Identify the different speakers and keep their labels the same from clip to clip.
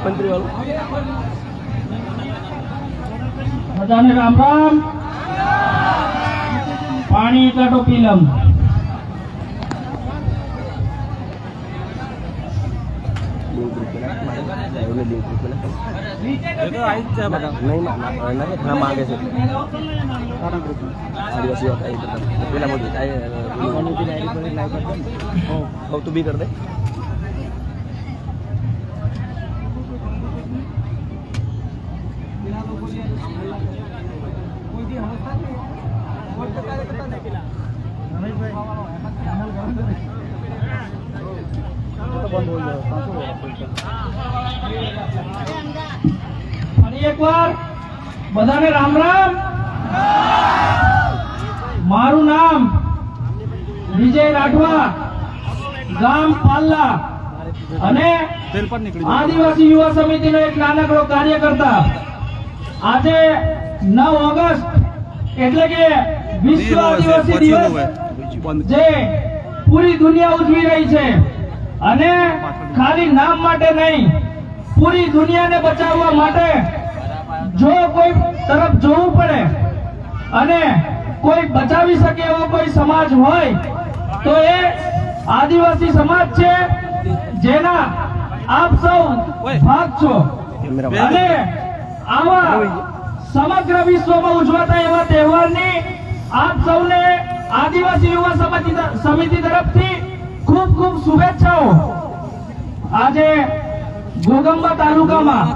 Speaker 1: मंत्री वालों
Speaker 2: બધાને રામ રામ. પાણી કાઢો પીલમ.
Speaker 1: मांगे से तू भी कर दे.
Speaker 2: એક વાર બધાને રામ રામ. મારું નામ વિજય રાઠવા, ગામ પાલ્લા અને આદિવાસી યુવા સમિતિનો એક નાનકડો કાર્યકર્તા. આજે 9 ઓગસ્ટ એટલે કે વિશ્વ આદિવાસી દિવસ જે પૂરી દુનિયા ઉજવી રહી છે અને ખાલી નામ માટે નહીં, પૂરી દુનિયાને બચાવવા માટે જો કોઈ તરફ જોવું પડે અને કોઈ બચાવી શકે એવો કોઈ સમાજ હોય તો એ આદિવાસી સમાજ છે, જેના આપ સૌ ભાગ છો. અને આવા સમગ્ર વિશ્વમાં ઉજવાતા એવા તહેવારની આપ સૌને આદિવાસી યુવા સમિતિ તરફથી ખૂબ ખૂબ શુભેચ્છાઓ. આજે ઘોગંબા તાલુકામાં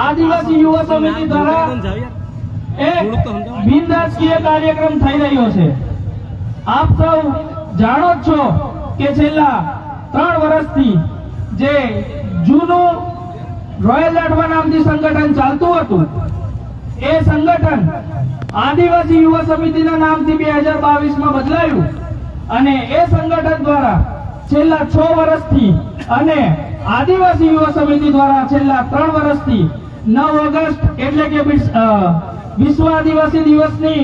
Speaker 2: આદિવાસી યુવા સમિતિ દ્વારા એક બિનરાજકીય કાર્યક્રમ થઈ રહ્યો છે. આપ સૌ જાણો જ છો કે છેલ્લા 3 વર્ષથી જે જૂનું રોયલ લાડવા નામથી સંગઠન ચાલતું હતું, એ સંગઠન આદિવાસી યુવા સમિતિના નામથી 2022માં બદલાયું અને એ સંગઠન દ્વારા છેલ્લા 6 વર્ષથી અને આદિવાસી યુવા સમિતિ દ્વારા છેલ્લા 3 વર્ષથી 9 ઓગસ્ટ એટલે કે વિશ્વ આદિવાસી દિવસની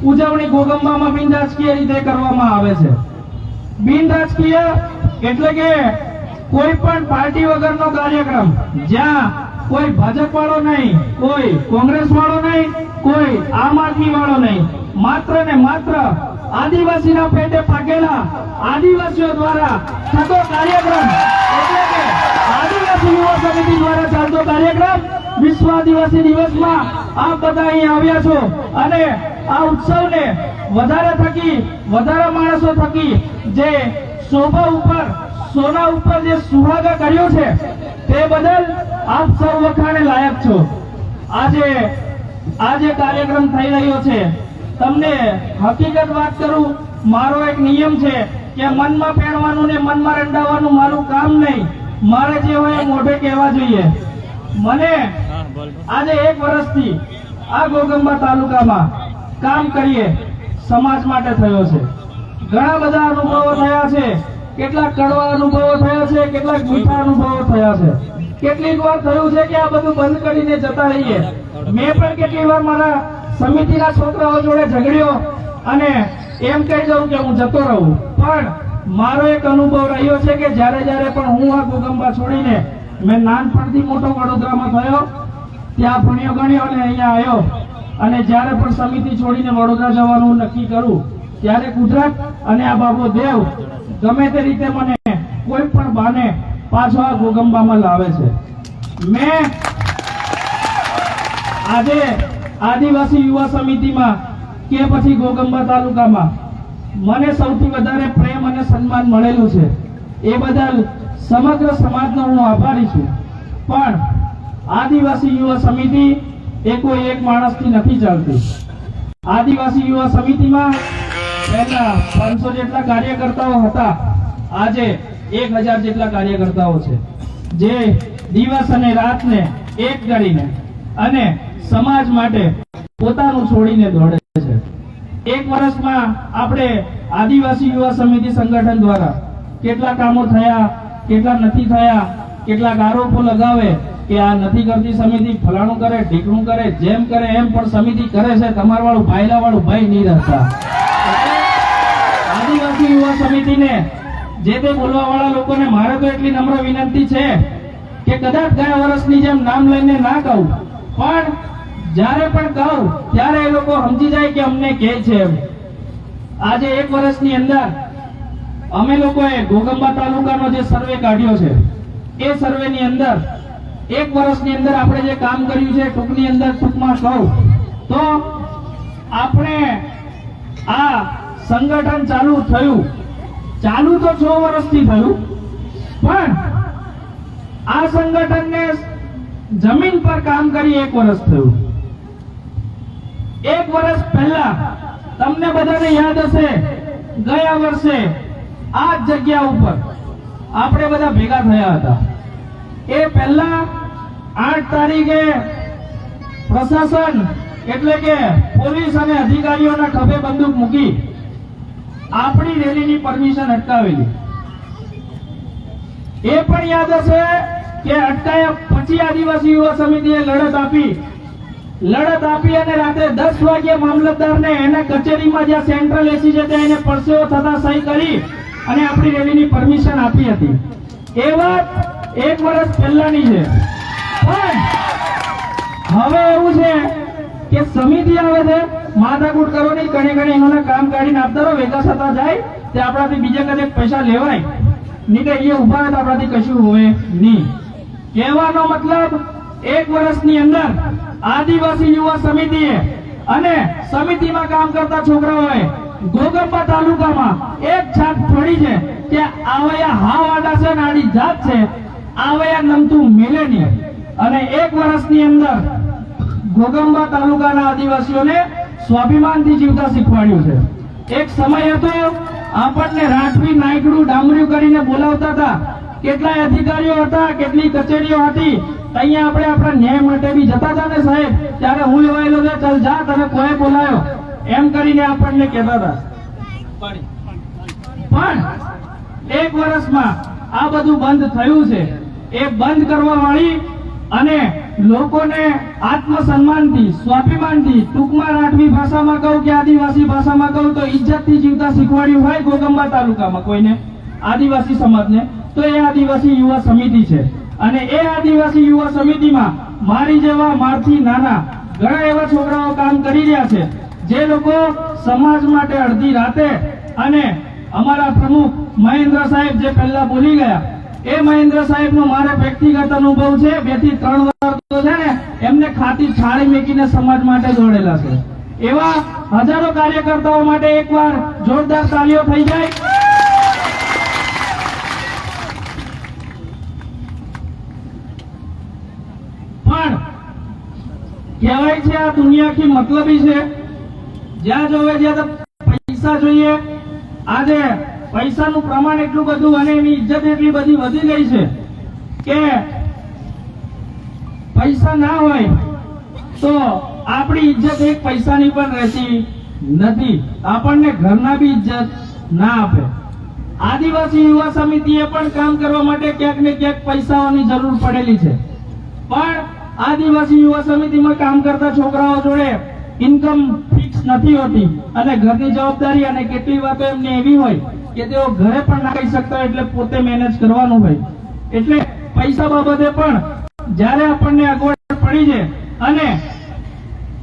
Speaker 2: ઉજવણી ઘોગંબામાં બિનરાજકીય રીતે કરવામાં આવે છે. બિનરાજકીય એટલે કે કોઈ પણ પાર્ટી વગરનો કાર્યક્રમ, જ્યાં કોઈ ભાજપ વાળો નહીં, કોઈ કોંગ્રેસ વાળો નહીં, કોઈ આમ આદમી વાળો નહીં, માત્ર ને માત્ર આદિવાસીના પેટે પાકેલા આદિવાસીઓ દ્વારા થતો કાર્યક્રમ એટલે કે આદિવાસી યુવા સમિતિ દ્વારા ચાલતો કાર્યક્રમ વિશ્વ આદિવાસી દિવસમાં આપ બધા અહીં આવ્યા છો અને આ ઉત્સવને વધારે થકી વધારે માણસો થકી જે શોભા ઉપર સોના ઉપર જે સુહાગા કર્યો છે તે બદલ આપ સૌ વખાણે લાયક છો. આજે કાર્યક્રમ થઈ રહ્યો છે, તમને હકીકત વાત કરું, મારો એક નિયમ છે કે મનમાં પહેરવાનું ને મનમાં રંડાવવાનું મારું કામ નહીં. મારે જે હોય મોઢે કહેવા જોઈએ. મને આજે 1 વર્ષથી આ ઘોગંબા તાલુકામાં કામ કરીએ સમાજ માટે થયો છે. ઘણા બધા અનુભવો થયા છે, કેટલાક કડવા અનુભવો થયા છે, કેટલાક મીઠા અનુભવો થયા છે. કેટલીક વાર થયું છે કે આ બધું બંધ કરીને જતા રહીએ. મેં પણ કેટલી વાર મારા સમિતિના છોકરાઓ જોડે ઝઘડ્યો અને એમ કહી દઉં કે હું જતો રહું, પણ મારો એક અનુભવ રહ્યો છે કે જ્યારે પણ હું આ ઘોગંબા છોડીને મેં નાનપણથી મોટો વડોદરામાં થયો, ત્યાં ભણ્યો ગણ્યો અને અહીંયા આવ્યો અને જ્યારે પણ સમિતિ છોડીને વડોદરા જવાનું નક્કી કરું ત્યારે ગુજરાત અને આ બાબો દેવ ગમે તે રીતે મને કોઈ પણ બાને પાછો આ ઘોગંબામાં લાવે છે. મેં આજે આદિવાસી યુવા સમિતિમાં કે પછી ઘોગંબા તાલુકામાં મને સૌથી વધારે પ્રેમ અને સન્માન મળેલું છે. એ બદલ સમગ્ર સમાજનો હું આભારી છું. પણ આદિવાસી યુવા સમિતિ એ કોઈ એક માણસથી નથી ચાલતી. આદિવાસી યુવા સમિતિમાં પહેલા 500 જેટલા કાર્યકર્તાઓ હતા, આજે 1000 જેટલા કાર્યકર્તાઓ છે, જે દિવસ અને રાતને એક કરીને અને સમાજ માટે પોતાનું છોડીને દોડે છે. એક વર્ષમાં આપણે આદિવાસી યુવા સમિતિ સંગઠન દ્વારા કેટલા કામો થયા, કેટલા નથી થયા, કેટલાક આરોપો લગાવે કે આ નથી કરતી સમિતિ, ફલાણું કરે, ઢીકણું કરે, જેમ કરે એમ, પણ સમિતિ કરે છે, તમાર વાળું ભાઈલા વાળું ભાઈ નહીં રહેતા. આદિવાસી યુવા સમિતિને જે તે બોલવા વાળા લોકોને મારે તો એટલી નમ્ર વિનંતી છે કે કદાચ ગયા વર્ષની જેમ નામ લઈને ના કહું, પણ જ્યારે પણ કહું ત્યારે એ લોકો સમજી જાય કે અમને કહે છે એમ. આજે એક વર્ષની અંદર અમે લોકોએ ઘોગંબા તાલુકાનો જે સર્વે કાઢ્યો છે, એ સર્વેની અંદર એક વર્ષની અંદર આપણે જે કામ કર્યું છે, ટૂંકમાં કહું તો આપણે આ સંગઠન ચાલુ થયું, ચાલુ તો 6 વર્ષથી થયું, પણ આ સંગઠનને જમીન પર કામ કરી 1 વર્ષ થયું. 1 વર્ષ પહેલા તમને બધાને યાદ હશે, ગયા વર્ષે આ જ જગ્યા ઉપર આપણે બધા ભેગા થયા હતા. એ પહેલા 8 તારીખે પ્રશાસન એટલે કે પોલીસ અને અધિકારીઓના ખભે બંદૂક મૂકી આપણી રેલીની પરમિશન અટકાવેલી. એ પણ યાદ હશે કે અટકાયા પછી આદિવાસી યુવા સમિતિએ લડત આપી અને રાતે 10 વાગ્યે મામલતદારને એના કચેરીમાં જ્યાં સેન્ટ્રલ એસી છે ત્યાં એને પરસેવો થતા સહી કરી અને આપણી રેલીની પરમિશન આપી હતી. એ વાત 1 વર્ષ પહેલાની છે. પણ હવે એવું છે કે સમિતિ આવે છે, માથાકૂટ કરો નહીં, ઘણી એનું કામ કાઢીને આપતા રહો, ભેગા થતા જાય તે આપણાથી બીજા કદાચ પૈસા લેવાય નહીં, કે એ ઉભા હોય તો આપણાથી કશું હોય નહીં. કહેવાનો મતલબ 1 વર્ષની અંદર આદિવાસી યુવા સમિતિએ અને સમિતિમાં કામ કરતા છોકરાઓએ ઘોગંબા તાલુકામાં એક છાપ છોડી છે કે આવયા હાવાડા છે ને આડી જાત છે, આવયા નમતું મિલેનિયમ. અને 1 વર્ષની અંદર ઘોગંબા તાલુકાના આદિવાસીઓને સ્વાભિમાનથી જીવતા શીખવાડ્યું છે. એક સમય હતો આપણને રાઠવી, નાયકડું, ડામર્યું કરીને બોલાવતા હતા, કેટલાય અધિકારીઓ હતા, કેટલી કચેરીઓ હતી, અહીંયા આપણે આપણા ન્યાય માટે બી જતા હતા ને સાહેબ, ત્યારે હું લેવાયેલો છે, ચાલ જા, તને કોઈ બોલાયો એમ કરીને આપણને કહેતા હતા. પણ 1 વર્ષમાં આ બધું બંધ થયું છે. એ બંધ કરવા વાળી અને લોકોને આત્મસન્માનથી, સ્વાભિમાનથી, ટૂંકમાં રાઠવી ભાષામાં કહું કે આદિવાસી ભાષામાં કહું તો ઇજ્જતથી જીવતા શીખવાડ્યું હોય ઘોગંબા તાલુકામાં કોઈને, આદિવાસી સમાજને, તો એ આદિવાસી યુવા સમિતિ છે. અને એ આદિવાસી યુવા સમિતિમાં મારી જેવા, મારથી નાના ઘણા એવા છોકરાઓ કામ કરી રહ્યા છે, જે લોકો સમાજ માટે અડધી રાતે, અને અમારા પ્રમુખ મહેન્દ્ર સાહેબ જે પહેલા બોલી ગયા, એ મહેન્દ્ર સાહેબ નો મારે વ્યક્તિગત અનુભવ છે. 2 થી 3 વાર તો છે ને એમને ખાતી છાળી મેકીને સમાજ માટે દોડેલા છે. એવા હજારો કાર્યકર્તાઓ માટે એકવાર જોરદાર તાળીઓ થઈ જાય. પણ કહેવાય છે આ દુનિયા કી મતલબી છે, જ્યાં જોવે ત્યાં પૈસા જોઈએ. આજે પૈસાનું પ્રમાણ એટલું બધું અને એની ઇજ્જત એટલી બધી વધી ગઈ છે કે પૈસા ના હોય તો આપણી ઇજ્જત એક પૈસાની પણ રહેતી નથી. આપણને ઘરના બી ઇજ્જત ના આપે. આદિવાસી યુવા સમિતિએ પણ કામ કરવા માટે ક્યાંક ને ક્યાંક પૈસાઓની જરૂર પડેલી છે. પણ આદિવાસી યુવા સમિતિમાં કામ કરતા છોકરાઓ જોડે ઇન્કમ ફિક્સ નથી હોતી, અને ઘરની જવાબદારી અને કેટલી વાતો એમને એવી હોય કે તેઓ ઘરે પણ ના કહી શકતા, એટલે પોતે મેનેજ કરવાનું હોય. એટલે પૈસા બાબતે પણ જ્યારે આપણને અગવડ પડી છે અને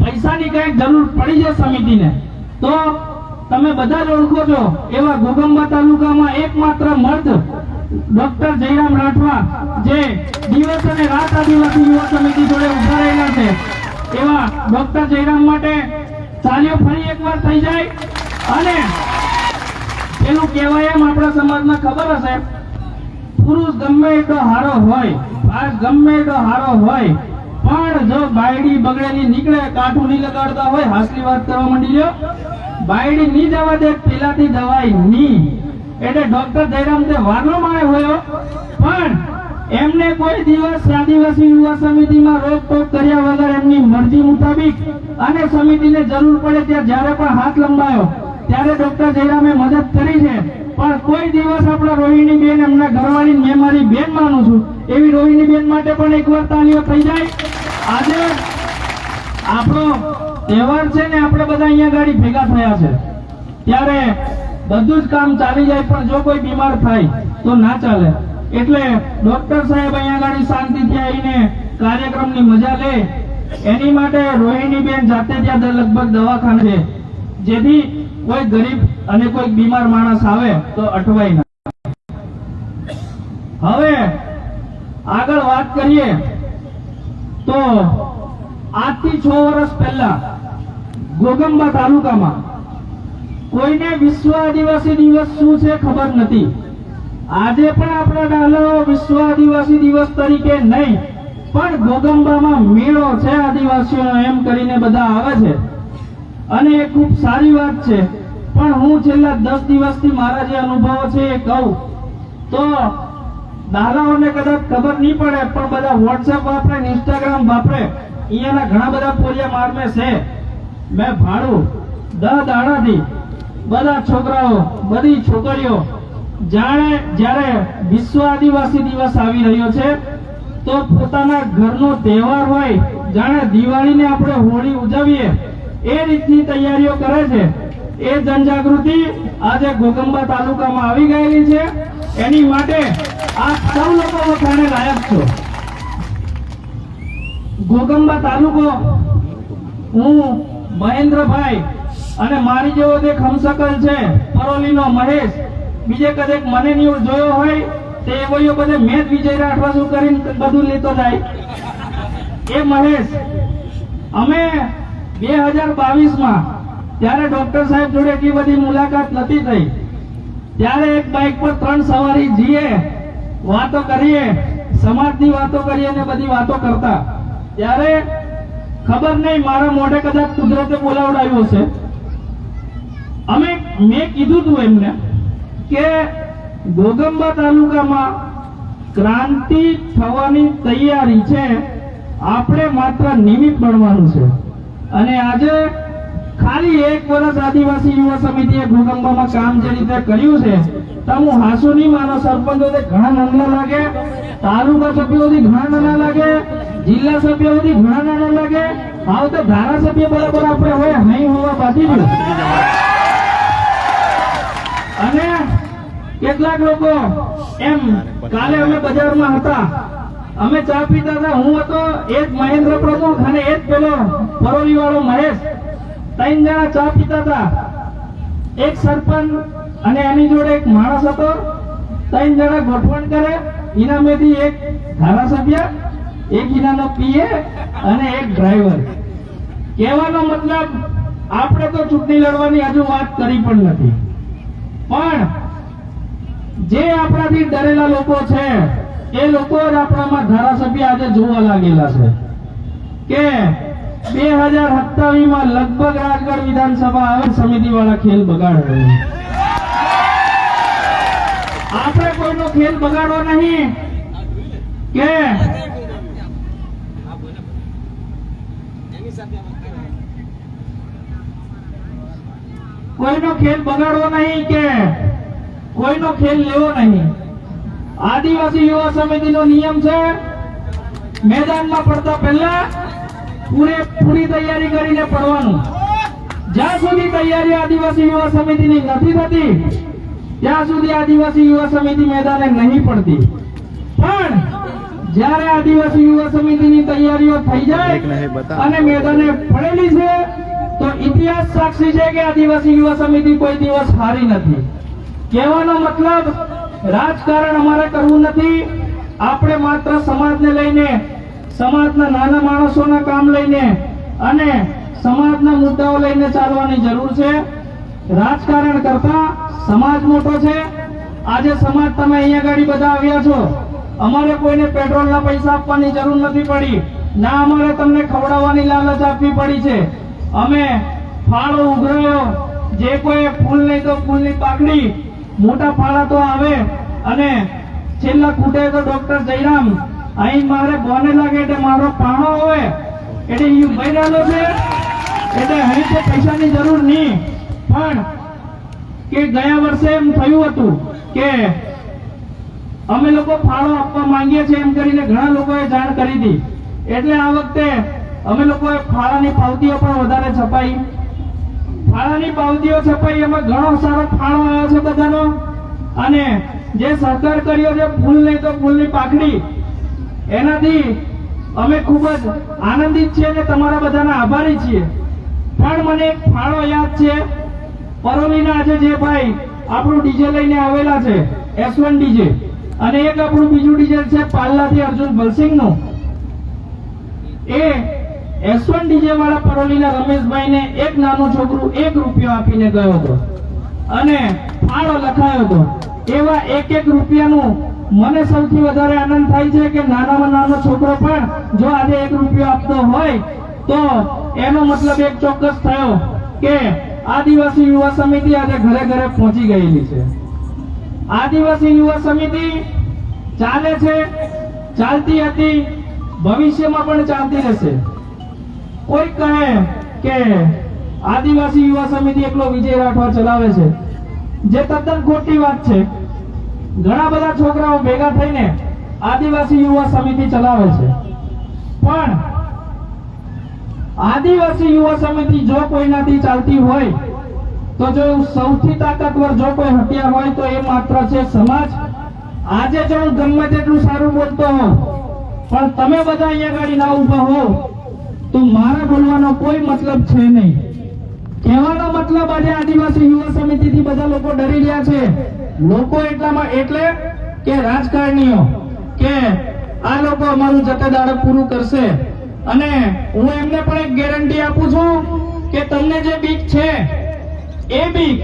Speaker 2: પૈસાની કઈક જરૂર પડી છે સમિતિને, તો તમે બધા જ ઓળખો છો એવા ઘોગંબા તાલુકામાં એકમાત્ર મર્દ ડોક્ટર જયરામ રાઠવા, જે દિવસ અને રાત આદિવાસી યુવા સમિતિ જોડે ઉભા રહેલા છે, એવા ડોક્ટર જયરામ માટે તાળીઓ ફરી એકવાર થઈ જાય. અને પેલું કહેવાય એમ આપણા સમાજમાં ખબર હશે, પુરુષ ગમે એટલો હારો હોય, ગમે એટલો હારો હોય, પણ જો બાયડી બગડેલી નીકળે, કાઠું નહીં લગાડતા હોય, હાસલી વાત કરવા માંડી લ્યો, બાયડી નહીં જવા દે, પેલાથી દવાઈ નહીં. એટલે ડોક્ટર જયરામ તે વારનો માય હોયો, પણ એમને કોઈ દિવસ આદિવાસી યુવા સમિતિમાં રોકટોક કર્યા વગર એમની મરજી મુતાબિક અને સમિતિને જરૂર પડે ત્યાં જ્યારે પણ હાથ લંબાયો ત્યારે ડોક્ટર જયરામે મદદ કરી છે. પણ કોઈ દિવસ આપણા રોહિણી બેન એમના ઘરવાળી મેં મારી બેન માનું છું એવી રોહિણી બેન માટે પણ એકવાર તાલીઓ થઈ જાય. આજે આપણો તહેવાર છે ને આપણે બધા અહીંયા ગાડી ભેગા થયા છે ત્યારે બધું જ કામ ચાલી જાય પણ જો કોઈ બીમાર થાય તો ના ચાલે. એટલે ડોક્ટર સાહેબ અહીંયા ગાડી શાંતિથી આવીને કાર્યક્રમની મજા લે એની માટે રોહિણી બેન જાતે ત્યાં લગભગ દવાખાને છે જેથી કોઈ ગરીબ અને કોઈ બીમાર માણસ આવે તો અટવાય ના. હવે આગળ વાત કરીએ તો આજથી 6 વર્ષ પહેલા ઘોગંબા તાલુકામાં કોઈને વિશ્વ આદિવાસી દિવસ શું છે ખબર નથી. આજે પણ આપણા ડાલો વિશ્વ આદિવાસી દિવસ તરીકે નહીં પણ ઘોગંબામાં મેળો છે આદિવાસીઓનો એમ કરીને બધા આવે છે અને એ ખૂબ સારી વાત છે. પણ હું છેલ્લા 10 દિવસથી મારા જે અનુભવો છે એ કહું તો દાદાઓને કદાચ ખબર નહીં પડે પણ બધા વોટ્સએપ વાપરે ઇન્સ્ટાગ્રામ વાપરે અહીંયાના ઘણા બધા પોરિયા મારમે છે. મેં ભાડું 10 દાડાથી બધા છોકરાઓ બધી છોકરીઓ જાણે જ્યારે વિશ્વ આદિવાસી દિવસ આવી રહ્યો છે તો પોતાના ઘરનો તહેવાર હોય જાણે દિવાળીને આપણે હોળી ઉજવીએ એ રીતની તૈયારીઓ કરે છે. એ જનજાગૃતિ આજે ઘોગંબા તાલુકામાં આવી ગયેલી છે. એની માટે આપ સૌ લોકો વખાણે લાયક છો. ઘોગંબા તાલુકો હું મહેન્દ્રભાઈ અને મારી જેવો જે ખમસકલ છે પરોલીનો મહેશ બીજે કદેક મને નહીં જોયો હોય તે એવો બધે મેં જ વિજય રાઠવા શું કરીને બધું લેતો જાય. એ મહેશ અમે 2022માં ત્યારે ડોક્ટર સાહેબ જોડે એટલી બધી મુલાકાત નથી થઈ ત્યારે એક બાઇક પર 3 સવારી જઈએ વાતો કરીએ સમાજની વાતો કરીએ ને બધી વાતો કરતા ત્યારે ખબર નહીં મારા મોઢે કદાચ કુદરતે બોલાવડાવ્યો છે. મેં કીધું તું એમને કે ઘોગંબા તાલુકામાં ક્રાંતિ થવાની તૈયારી છે આપણે માત્ર નિમિત્ત બનવાનું છે. અને આજે ખાલી 1 વર્ષ આદિવાસી યુવા સમિતિએ ઘોગંબામાં કામ જે રીતે કર્યું છે તો હું હાસુ નહીં માનો સરપંચોથી ઘણા નાના લાગે તાલુકા સભ્યોથી ઘણા નાના લાગે જિલ્લા સભ્યોથી ઘણા નાના લાગે હવે તો ધારાસભ્ય બરાબર આપણે હોય નહીં હોવા બાકી ગયું. અને કેટલાક લોકો એમ કાલે અમે બજારમાં હતા અમે ચા પીતા હતા હું હતો એક મહેન્દ્ર પ્રમુખ અને એક પેલો પરોલી વાળો મહેશ 3 જણા ચા પીતા હતા. એક સરપંચ અને એની જોડે એક માણસ હતો 3 જણા ગોઠવણ કરે ઇનામેથી એક ધારાસભ્ય એક ઇનાનો પીએ અને એક ડ્રાઈવર. કહેવાનો મતલબ આપણે તો ચૂંટણી લડવાની હજુ વાત કરી પણ નથી પણ જે આપણાથી ડરેલા લોકો છે એ લોકો જ આપણામાં ધારાસભ્ય આજે જોવા લાગેલા છે કે 2027માં લગભગ રાજગઢ વિધાનસભા આવે સમિતિ વાળા ખેલ બગાડે. આપણે કોઈનો ખેલ બગાડવો નહીં કે કોઈનો ખેલ બગાડવો નહીં કે કોઈનો ખેલ લેવો નહીં. આદિવાસી યુવા સમિતિનો નિયમ છે મેદાનમાં પડતા પહેલા પૂરી તૈયારી કરીને પડવાનું. જ્યાં સુધી તૈયારી આદિવાસી યુવા સમિતિની નથી થતી ત્યાં સુધી આદિવાસી યુવા સમિતિ મેદાને નહીં પડતી. પણ જ્યારે આદિવાસી યુવા સમિતિની તૈયારીઓ થઈ જાય અને મેદાને પડેલી છે તો ઇતિહાસ સાક્ષી છે કે આદિવાસી યુવા સમિતિ કોઈ દિવસ હારી નથી. કહેવાનો મતલબ રાજકારણ અમારે કરવું નથી. આપણે માત્ર સમાજને લઈને સમાજના નાના માણસોના કામ લઈને અને સમાજના મુદ્દાઓ લઈને ચાલવાની જરૂર છે. રાજકારણ કરતા સમાજ મોટો છે. આજે સમાજ તમે અહીંયા ગાડી બધા આવ્યા છો અમારે કોઈને પેટ્રોલના પૈસા આપવાની જરૂર નથી પડી ના અમારે તમને ખવડાવવાની લાલચ આપવી પડી છે. અમે ફાળો ઉઘરાયો જે કોઈ ફૂલ નહીં તો ફૂલની પાકડી મોટા ફાળા તો આવે અને છેલ્લા ખૂટે તો ડોક્ટર જયરામ અહીં મારે બોને લાગે એટલે મારો પાણો હોય એટલે ઈ બહેરાનો છે એટલે અહીં તો પૈસાની જરૂર નહીં. પણ કે ગયા વર્ષે એમ થયું હતું કે અમે લોકો ફાળો આપવા માંગીએ છીએ એમ કરીને ઘણા લોકોએ જાણ કરી હતી. એટલે આ વખતે અમે લોકોએ ફાળાની પાવતીઓ પણ વધારે છપાઈ. ફાળાની પાવતીઓ છપાઈ, એમાં ઘણો સારો ફાળો આવ્યો છે બધાનો. અને જે સહકાર કર્યો છે ફૂલ નહીં તો ફૂલની પાખડી, એનાથી અમે ખૂબ જ આનંદિત છીએ અને તમારા બધાના આભારી છીએ. પણ મને એક ફાળો યાદ છે. પરોલીના આજે જે ભાઈ આપણું ડીજે લઈને આવેલા છે S1 ડીજે, અને એક આપણું બીજું ડીજે છે પાલ્લાથી અર્જુન બલસિંહનું. એ S1 ડીજે વાળા પરોલીના રમેશભાઈને એક નાનું છોકરું 1 રૂપિયો આપીને ગયો હતો અને ફાળો લખાયો હતો. એવા 1 રૂપિયાનું મને સૌથી વધારે આનંદ થાય છે કે નાનામાં નાનો છોકરો પણ જો આજે 1 રૂપિયો આપતો હોય તો એનો મતલબ એક ચોક્કસ થયો કે આદિવાસી યુવા સમિતિ આજે ઘરે ઘરે પહોંચી ગયેલી છે. આદિવાસી યુવા સમિતિ ચાલે છે, ચાલતી હતી, ભવિષ્યમાં પણ ચાલતી રહેશે. કોઈ કહે કે આદિવાસી યુવા સમિતિ એકલો વિજય રાઠવા ચલાવે છે, જે તદ્દન ખોટી વાત છે. ઘણા બધા છોકરાઓ ભેગા થઈને આદિવાસી યુવા સમિતિ ચલાવે છે. પણ આદિવાસી યુવા સમિતિ જો કોઈનાથી ચાલતી હોય તો જો સૌથી તાકાતવર જો કોઈ હથિયાર હોય તો એ માત્ર છે સમાજ. આજે જો હું ગમે તેટલું સારું બોલતો હોઉં પણ તમે બધા અહીંયા ગાડી ના ઉભા હો તો મારા બોલવાનો કોઈ મતલબ છે નહીં. કહેવાનો મતલબ આજે આદિવાસી યુવા સમિતિથી બધા લોકો ડરી રહ્યા છે. લોકો એટલામાં એટલે કે રાજકારણીઓ કે આ લોકો અમારું જતે દાડે પૂરું કરશે. અને હું એમને પણ એક ગેરંટી આપું છું કે તમને જે બીક છે એ બીક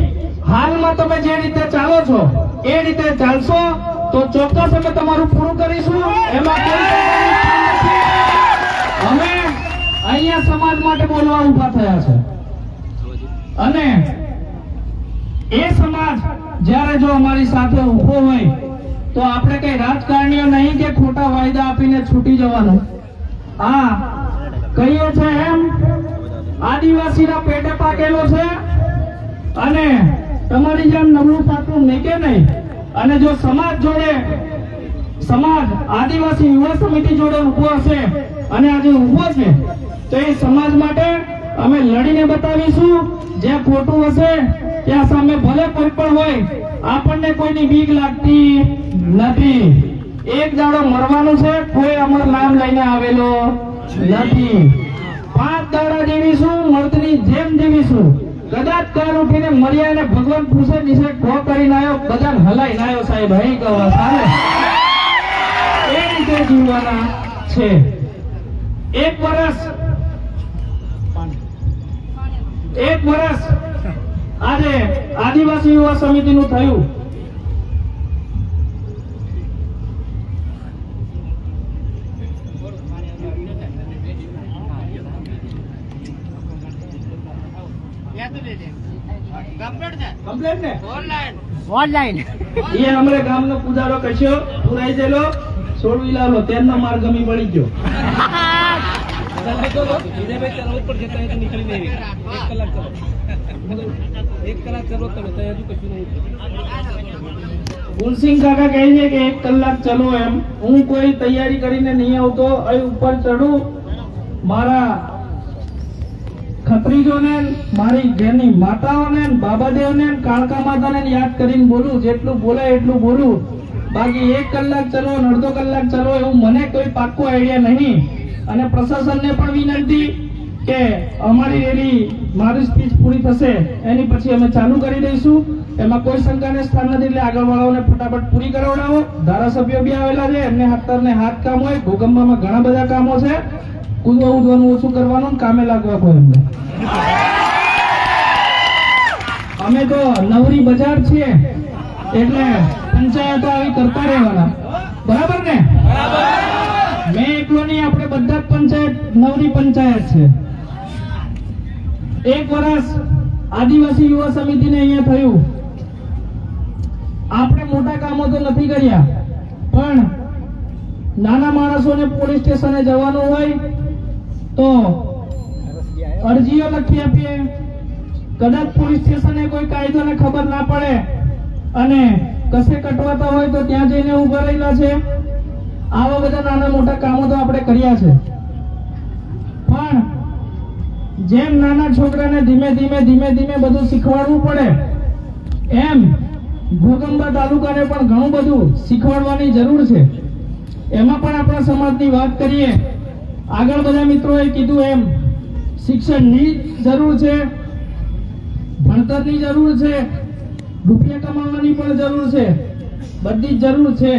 Speaker 2: હાલમાં તમે જે રીતે ચાલો છો એ રીતે ચાલશો તો ચોક્કસ અમે તમારું પૂરું કરીશું. એમાં કોઈ અમે અહીંયા સમાજ માટે બોલવા ઉભા થયા છે. અને એ સમાજ જ્યારે જો અમારી સાથે ઉભો હોય તો આપણે કઈ રાજકારણીઓ નહીં કે ખોટા વાયદા આપીને છૂટી જવાનું. આ કહીએ છે એમ આદિવાસીના પેટે પાકેલો છે અને તમારી જેમ નબળું પાકું નીકે નહીં. અને જો સમાજ જોડે, સમાજ આદિવાસી યુવા સમિતિ જોડે ઉભો હશે અને આજે ઉભો છે તો એ સમાજ માટે અમે લડીને બતાવીશું. જ્યાં ખોટું હશે ત્યાં સામે ભલે કોઈ પણ હોય આપણને કોઈની બીક લાગતી નથી. એક દાડો મરવાનું છે, કોઈ અમર નામ લઈને આવેલો નથી. 5 દાડા જીવીશું, મર્દની જેમ જીવીશું. કદાચ કાર ઉઠીને મર્યા અને ભગવાન પૂછે દિશે ખો કરીને આવ્યો, બધા હલાઈ આવ્યો સાહેબ, અહીં કહો સાહેબ. એ રીતે જીવવાના છે. 1 વર્ષ આજે આદિવાસી યુવા સમિતિનું થયું. કમ્પ્લીટ ને ઓનલાઈન એ हमरे ગામનો પૂજારો કશ્યો પુરાઈ દેલો છોડવી લાલો તેનો માર્ગ ગમી પડી ગયો. ગુલસિંહ કાકા કહે છે કે 1 કલાક ચલો એમ. હું કોઈ તૈયારી કરીને નહીં આવતો, અહીં ઉપર ચડું, મારા ખત્રીજોને, મારી ઘેરની માતાઓને, બાબાદેવને, કાળકા માતાને યાદ કરીને બોલું. જેટલું બોલાય એટલું બોલું. બાકી 1 કલાક ચલો, અડધો કલાક ચલો એવું મને કોઈ પાક્કો આઈડિયા નહીં. અને પ્રશાસનને પણ વિનંતી કે અમારી રેલી, મારી સ્પીચ પૂરી થશે એની પછી અમે ચાલુ કરી દઈશું. એમાં કોઈ શંકાને સ્થાન નથી. એટલે આગળ વાળાઓને ફટાફટ પૂરી કરાવડાવો. ધારાસભ્યો બી આવેલા છે, એમને હાથ કામ હોય. ભૂકંપમાં ઘણા બધા કામો છે. કૂદવા ઉડવાનું ઓછું કરવાનું, કામે લાગવા કોઈ એમને. અમે તો નવરી બજાર છીએ એટલે પંચાયતો આવી કરતા રહેવાના. બરાબર ને? મેં એકલો નહીં, આપણે બધા જ પંચાયત નવરી પંચાયત છે. 1 વર્ષ આદિવાસી યુવા સમિતિને અહીંયા થયું. આપણે મોટા કામો તો નથી કર્યા પણ નાના માણસોને પોલીસ સ્ટેશને જવાનું હોય તો અરજીઓ લખી આપીએ. કદાચ પોલીસ સ્ટેશને કોઈ કાયદોને ખબર ના પડે અને કસે કટવાતા હોય તો ત્યાં જઈને ઉભા રહેલા છે. આવા બધા નાના મોટા કામો તો આપણે કર્યા છે. પણ જેમ નાના છોકરાને ધીમે ધીમે બધું શીખવાડવું પડે એમ ઘોગંબા તાલુકાને પણ ઘણું બધું શીખવાડવાની જરૂર છે. એમાં પણ આપણા સમાજની વાત કરીએ, આગળ બધા મિત્રોએ કીધું એમ શિક્ષણની જરૂર છે, ભણતરની જરૂર છે, રૂપિયા કમાવાની પણ જરૂર છે, બધી જ જરૂર છે.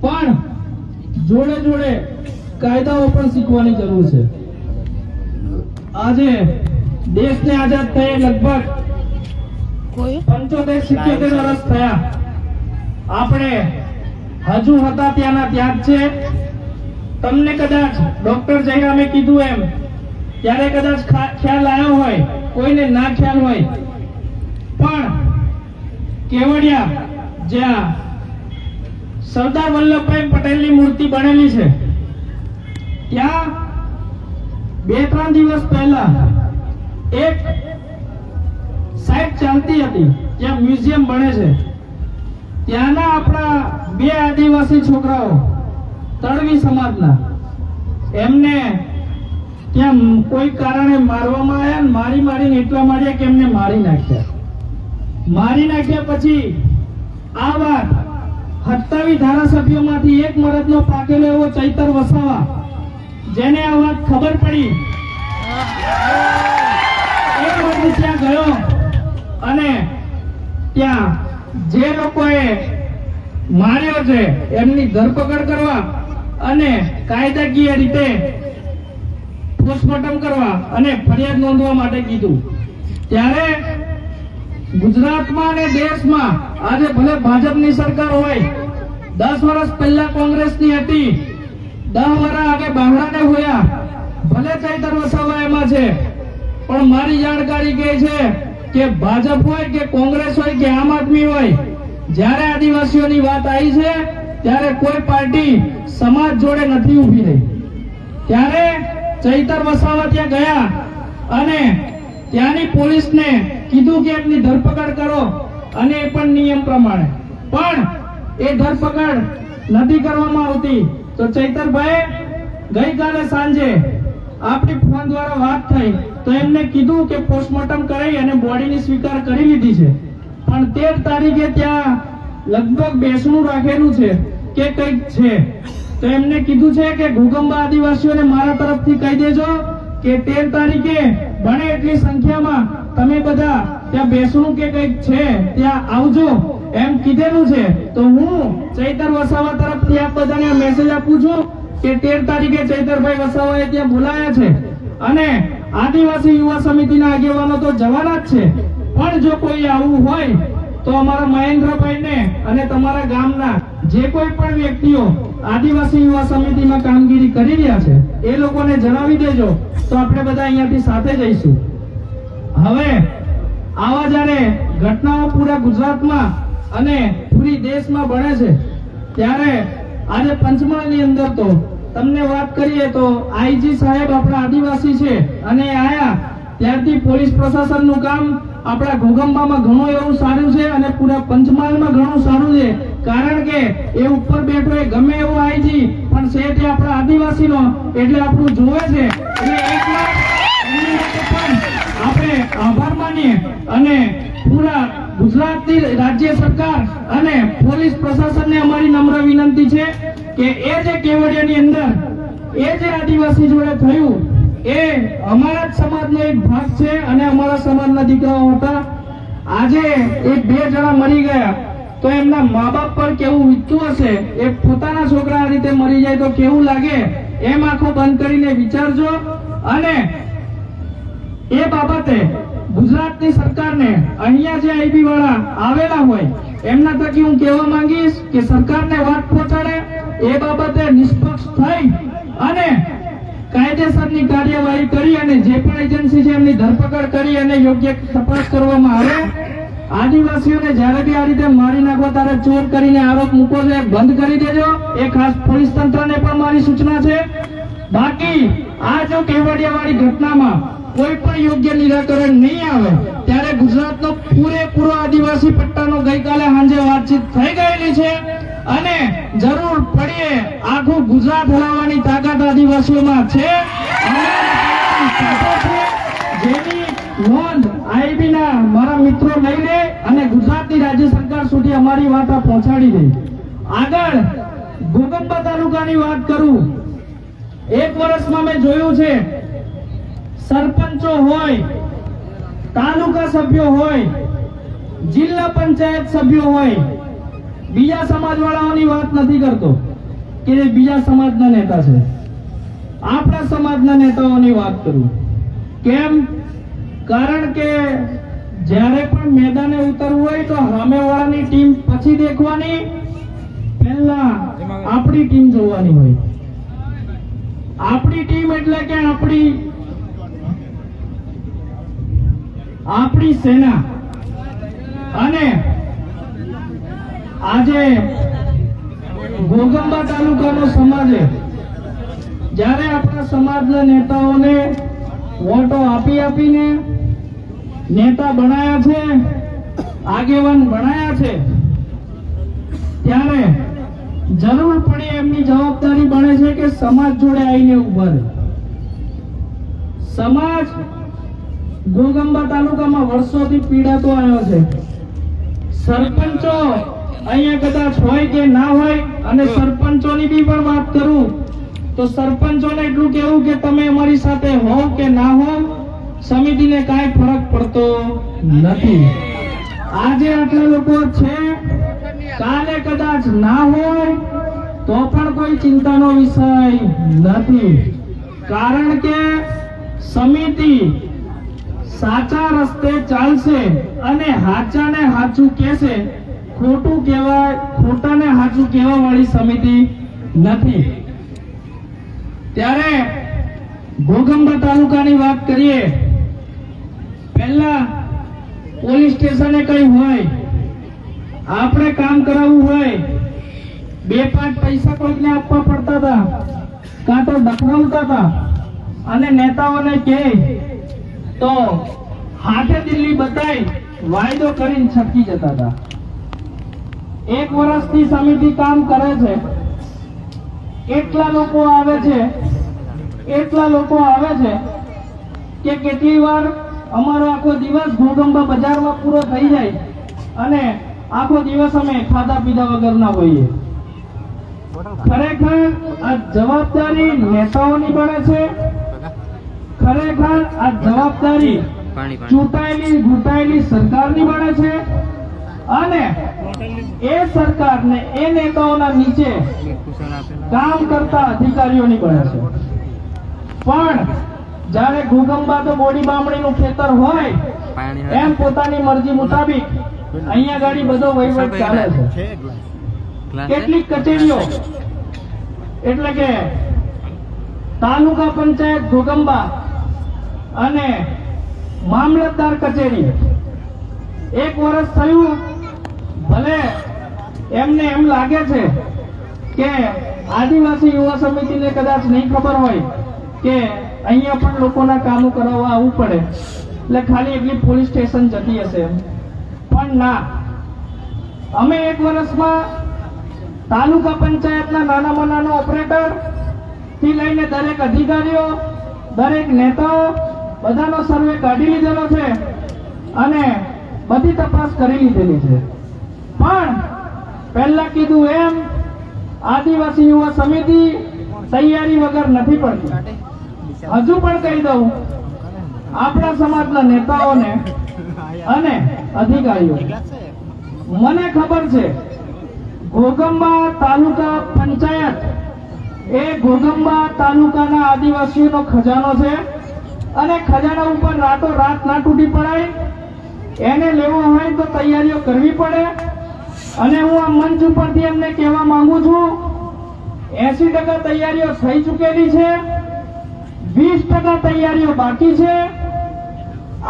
Speaker 2: પણ જોડે જોડે કાયદાઓ પણ શીખવાની જરૂર છે. આજે દેશને આઝાદ થયે લગભગ 75-77 વર્ષ થયા. આપણે હજુ હતા ત્યાંના ત્યાં જ છે. તમને કદાચ ડોક્ટર જયરામે કીધું એમ ત્યારે કદાચ ખ્યાલ આવ્યો હોય, કોઈને ના ખ્યાલ હોય, પણ કેવડિયા જ્યાં સરદાર વલ્લભભાઈ પટેલની મૂર્તિ બનેલી છે ત્યાં 2-3 દિવસ પહેલા એક સાઇટ ચાલતી હતી, ત્યાં મ્યુઝિયમ બને છે. ત્યાંના આપણા 2 આદિવાસી છોકરાઓ તળવી સમાજના, એમને ત્યાં કોઈ કારણે મારવામાં આવ્યા. મારીને એટલા માર્યા કે એમને મારી નાખ્યા. પછી આ વાત 27 ધારાસભ્યોમાંથી એક મરદનો પાકેલો એવો ચૈતર વસાવા, જેને આ વાત ખબર પડી, એ મરદ ત્યાં ગયો અને ત્યાં જે લોકોએ માર્યો છે એમની ધરપકડ કરવા અને કાયદાકીય રીતે પોસ્ટમોર્ટમ કરવા અને ફરિયાદ નોંધવા માટે કીધું. ત્યારે ગુજરાતમાં અને દેશમાં આજે ભલે ભાજપની સરકાર હોય, 10 વર્ષ પહેલા કોંગ્રેસની હતી, 10 વર્ષ આગે બાંગડાને હોયા, ભલે ચૈતર વસાવા એમાં છે, પણ મારી જાણકારી કહે છે કે ભાજપ હોય કે કોંગ્રેસ હોય કે આમ આદમી હોય, જ્યારે આદિવાસીઓની વાત આવી છે ત્યારે કોઈ પાર્ટી સમાજ જોડે નથી ઊભી રહી. ત્યારે ચૈતર વસાવા ત્યાં ગયા અને ત્યાંની પોલીસને કીધું કે એમની ધરપકડ કરો, અને એ પણ નિયમ પ્રમાણે. પણ એ ધરપકડ નથી કરવામાં આવતી. તો ચૈતરભાઈ ગઈકાલે સાંજે આપણી ફોન દ્વારા વાત થઈ તો એમને કીધું કે પોસ્ટમોર્ટમ કરાવી અને બોડીની સ્વીકાર કરી લીધી છે, પણ 13 તારીખે ત્યાં લગભગ બેસણું રાખેલું છે કે કંઈક છે. તો એમને કીધું છે કે ઘોગંબા આદિવાસીઓને મારા તરફથી કહી દેજો કે 13 તારીખે બને એટલી સંખ્યામાં તમે બધા ત્યાં બેસણું કે કંઈક છે ત્યાં આવજો એમ કીધેલું છે. તો હું ચૈતર વસાવા તરફથી આપ બધાને મેસેજ આપું છું કે 13 તારીખે ચૈતરભાઈ વસાવાએ ત્યાં બોલાયા છે અને આદિવાસી યુવા સમિતિના આગેવાનો તો જવાના જ છે. પણ જો કોઈ આવું હોય તો અમારા મહેન્દ્રભાઈને અને તમારા ગામના જે કોઈ પણ વ્યક્તિઓ આદિવાસી યુવા સમિતિમાં કામગીરી કરી રહ્યા છે એ લોકોને જણાવી દેજો, તો આપણે બધા અહીંયાથી સાથે જઈશું. હવે આવા જ્યારે ઘટનાઓ પૂરા ગુજરાતમાં અને પૂરી દેશમાં બને છે ત્યારે આજે પંચમહાલની અંદર તો તમને વાત કરીએ તો આઈજી સાહેબ આપણા આદિવાસી છે અને આયા ત્યારથી પોલીસ પ્રશાસનનું કામ આપણા ઘોગંબામાં ઘણું એવું સારું છે અને પૂરા પંચમહાલમાં ઘણું સારું છે. કારણ કે એ ઉપર બેઠો એ ગમે એવો આઈજી પણ છે તે આપણા આદિવાસીનો, એટલે આપણું જોવે છે. એટલે એકલા એમની માટે પણ આપણે આભાર માનીએ અને પૂરા ગુજરાતની રાજ્ય સરકાર અને પોલીસ પ્રશાસનને અમારી નમ્ર વિનંતી છે કે એ જે કેવડિયાની અંદર એ જે આદિવાસી જોડે થયું એ અમારા જ સમાજનો એક ભાગ છે અને અમારા સમાજના દીકરાઓ હતા. આજે એક 2 જણા મરી ગયા તો એમના મા બાપ પર કેવું વીતતું હશે, એ પોતાના છોકરા આ રીતે મરી જાય તો કેવું લાગે, એમ આંખો બંધ કરીને વિચારજો. અને એ બાબતે ગુજરાતની સરકારને અહીંયા જે આઈબી વાળા આવેલા હોય એમના થકી હું કહેવા માંગીશ કે સરકારને વાત પહોંચાડે, એ બાબતે નિષ્પક્ષ થઈ અને કાયદેસરની કાર્યવાહી કરી અને જે પણ એજન્સી છે એમની ધરપકડ કરી અને યોગ્ય તપાસ કરવામાં આવે આદિવાસીઓને જ્યારે બી આ રીતે મારી નાખો ત્યારે ચોર કરીને આરોપ મૂકો છે બંધ કરી દેજો. એ ખાસ પોલીસ તંત્રને પણ મારી સૂચના છે. બાકી આ જો કેવડિયાવાળી ઘટનામાં કોઈ પણ યોગ્ય નિરાકરણ નહીં આવે ત્યારે ગુજરાતનો પૂરેપૂરો આદિવાસી પટ્ટાનો ગઈકાલે સાંજે વાતચીત થઈ ગયેલી છે અને જરૂર પડીએ આખું ગુજરાત હલાવવાની તાકાત આદિવાસીઓમાં છે. જેની નોંધ આઈબીના મારા મિત્રો લઈ લે અને ગુજરાતની રાજ્ય સરકાર સુધી અમારી વાત આ પહોંચાડી દે. આગળ ઘોગંબા તાલુકાની વાત કરું. એક વર્ષમાં મેં જોયું છે સરપંચો હોય, તાલુકા સભ્યો હોય, જિલ્લા પંચાયત સભ્યો હોય, બીજા સમાજવાળાઓની વાત નથી કરતો કે એ બીજા સમાજના નેતા છે, આપણા સમાજના નેતાઓની વાત કરું. કેમ? કારણ કે જ્યારે પણ મેદાને ઉતરવું હોય તો સામેવાળાની ટીમ પછી દેખવાની, પહેલા આપણી ટીમ જોવાની હોય. આપણી ટીમ એટલે કે આપણી સેના. અને આજે ઘોગંબા તાલુકાનો સમાજે જ્યારે આપણા સમાજના નેતાઓને વોટો આપીને નેતા બનાયા છે, આગેવાન બનાયા છે, ત્યારે જરૂર પડે એમની જવાબદારી બને છે કે સમાજ જોડે આવીને ઉભા રહે. સમાજ ઘોગંબા તાલુકામાં વર્ષોથી પીડાતો આવ્યો છે. સરપંચો અહીંયા કદાચ હોય કે ના હોય, અને સરપંચોની બી પણ વાત કરું તો સરપંચોને એટલું કહેવું કે તમે અમારી સાથે હો કે ના હો, સમિતિને કાંઈ ફરક પડતો નથી. આજે આટલા લોકો છે, કાલે કદાચ ના હોય તો પણ કોઈ ચિંતાનો વિષય નથી. કારણ કે સમિતિ સાચા રસ્તે ચાલશે અને હાચાને હાચું કહેશે. ખોટાને હાચું કહેવા વાળી સમિતિ નથી. ત્યારે ઘોગંબા તાલુકાની વાત કરીએ. પહેલા પોલીસ સ્ટેશને કઈ હોય, આપણે કામ કરાવવું હોય, 2-5 પૈસા કોઈને આપવા પડતા હતા, કાં તો દખડાવતા હતા, અને નેતાઓને કહે તો હાથે દિલ્હી બતાવી વાયદો કરીને છટકી જતા હતા. 1 વર્ષથી સમિતિ કામ કરે છે. એટલા લોકો આવે છે કે કેટલી વાર અમારો આખો દિવસ ઘોગંબા બજારમાં પૂરો થઈ જાય અને આખો દિવસ અમે ખાધા પીધા વગરના હોઈએ. ખરેખર આ જવાબદારી નેતાઓની બને છે. ખરેખર આ જવાબદારી ચૂંટાયેલી સરકારની બને છે. અને એ સરકારને એ નેતાઓના નીચે કામ કરતા અધિકારીઓની બને છે. પણ જ્યારે ઘોગંબા તો બોડી બામણીનું ખેતર હોય એમ પોતાની મરજી મુતાબિક અહીંયા ગાડી બધો વહીવટ ચાલે છે. કેટલીક કચેરીઓ એટલે કે તાલુકા પંચાયત ઘોગંબા અને મામલતદાર કચેરી 1 વર્ષ થયું, ભલે એમને એમ લાગે છે કે આદિવાસી યુવા સમિતિને કદાચ નહીં ખબર હોય કે અહીંયા પણ લોકોના કામો કરાવવા આવવું પડે એટલે ખાલી એટલી પોલીસ સ્ટેશન જતી હશે. પણ ના, અમે 1 વર્ષમાં તાલુકા પંચાયતના નાનામાં નાનો ઓપરેટર થી લઈને દરેક અધિકારીઓ, દરેક નેતાઓ બધાનો સર્વે કાઢી લીધેલો છે અને બધી તપાસ કરી લીધેલી છે. પણ પહેલા કીધું એમ આદિવાસી યુવા સમિતિ તૈયારી વગર નથી પડતી. હજુ પણ કહી દઉં, આપણા સમાજના નેતાઓને અને અધિકારીઓ, મને ખબર છે ઘોગંબા તાલુકા પંચાયત એ ઘોગંબા તાલુકાના આદિવાસીઓનો ખજાનો છે અને ખજાના ઉપર રાતો રાત ના તૂટી પડાય. એને લેવો હોય તો તૈયારીઓ કરવી પડે. અને હું આ મંચ ઉપરથી એમને કહેવા માંગુ છું, 80% તૈયારીઓ થઈ ચૂકેલી છે, 20% તૈયારીઓ બાકી છે.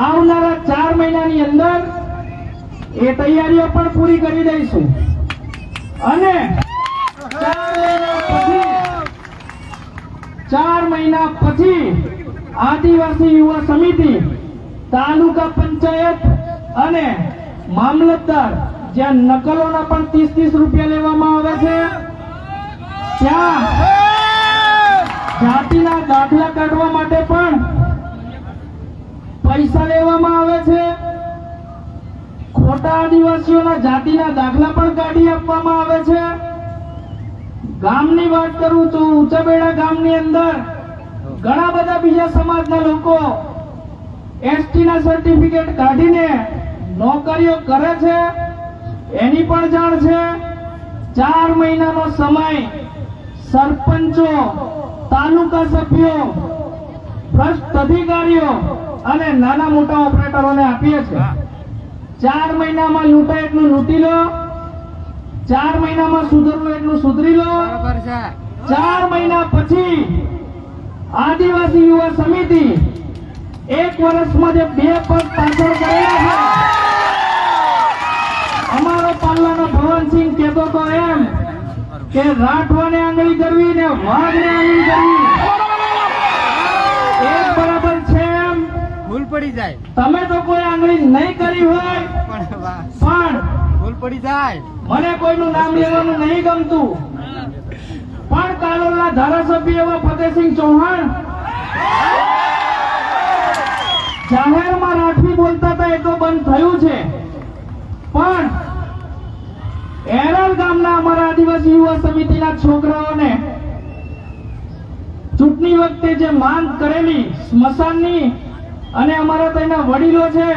Speaker 2: આવનારા 4 મહિનાની અંદર એ તૈયારીઓ પણ પૂરી કરી દઈશું અને 4 મહિના પછી આદિવાસી યુવા સમિતિ તાલુકા પંચાયત અને મામલતદાર જ્યાં નકલોના પણ 30-30 રૂપિયા લેવામાં આવે છે ત્યાં જાતિના દાખલા કાઢવા માટે પણ પૈસા લેવામાં આવે છે. ખોટા આદિવાસીઓના જાતિના દાખલા પણ કાઢી આપવામાં આવે છે. ગામની વાત કરું તો ઊંચાબેડા ગામની અંદર ઘણા બધા બીજા સમાજના લોકો એસટી ના સર્ટિફિકેટ કાઢીને નોકરીઓ કરે છે, એની પણ જાણ છે. 4 મહિનાનો સમય સરપંચો, તાલુકા સભ્યો, ભ્રષ્ટ અધિકારીઓ અને નાના મોટા ઓપરેટરોને આપીએ છીએ. 4 મહિનામાં લૂંટાય એટલું લૂંટી લો, 4 મહિનામાં સુધરવું એટલું સુધરી લો. 4 મહિના પછી આદિવાસી યુવા સમિતિ 1 વર્ષમાં જે 2 પગ પાછળ કરેલા છે, અમારો પાલ્લાનો ભવનસિંહ કહેતો તો એમ કે રાઠવાને આંગળી કરવી ને વાઘને આંગળી કરવી એક બરાબર છે એમ.
Speaker 3: ભૂલ પડી જાય
Speaker 2: તમે તો કોઈ આંગળી નહીં કરી હોય પણ
Speaker 3: ભૂલ પડી જાય.
Speaker 2: મને કોઈનું નામ લેવાનું નહીં ગમતું, પણ કાલોલના ધારાસભ્ય એવા ફતેહસિંહ ચૌહાણ જાહેરમાં રાઠવી બોલતા હતા, એ તો બંધ થયું છે. પણ એરલ ગામના અમારા આદિવાસી યુવા સમિતિના છોકરાઓને ચૂંટણી વખતે જે માંગ કરેલી સ્મશાનની અને અમારા તેના વડીલો છે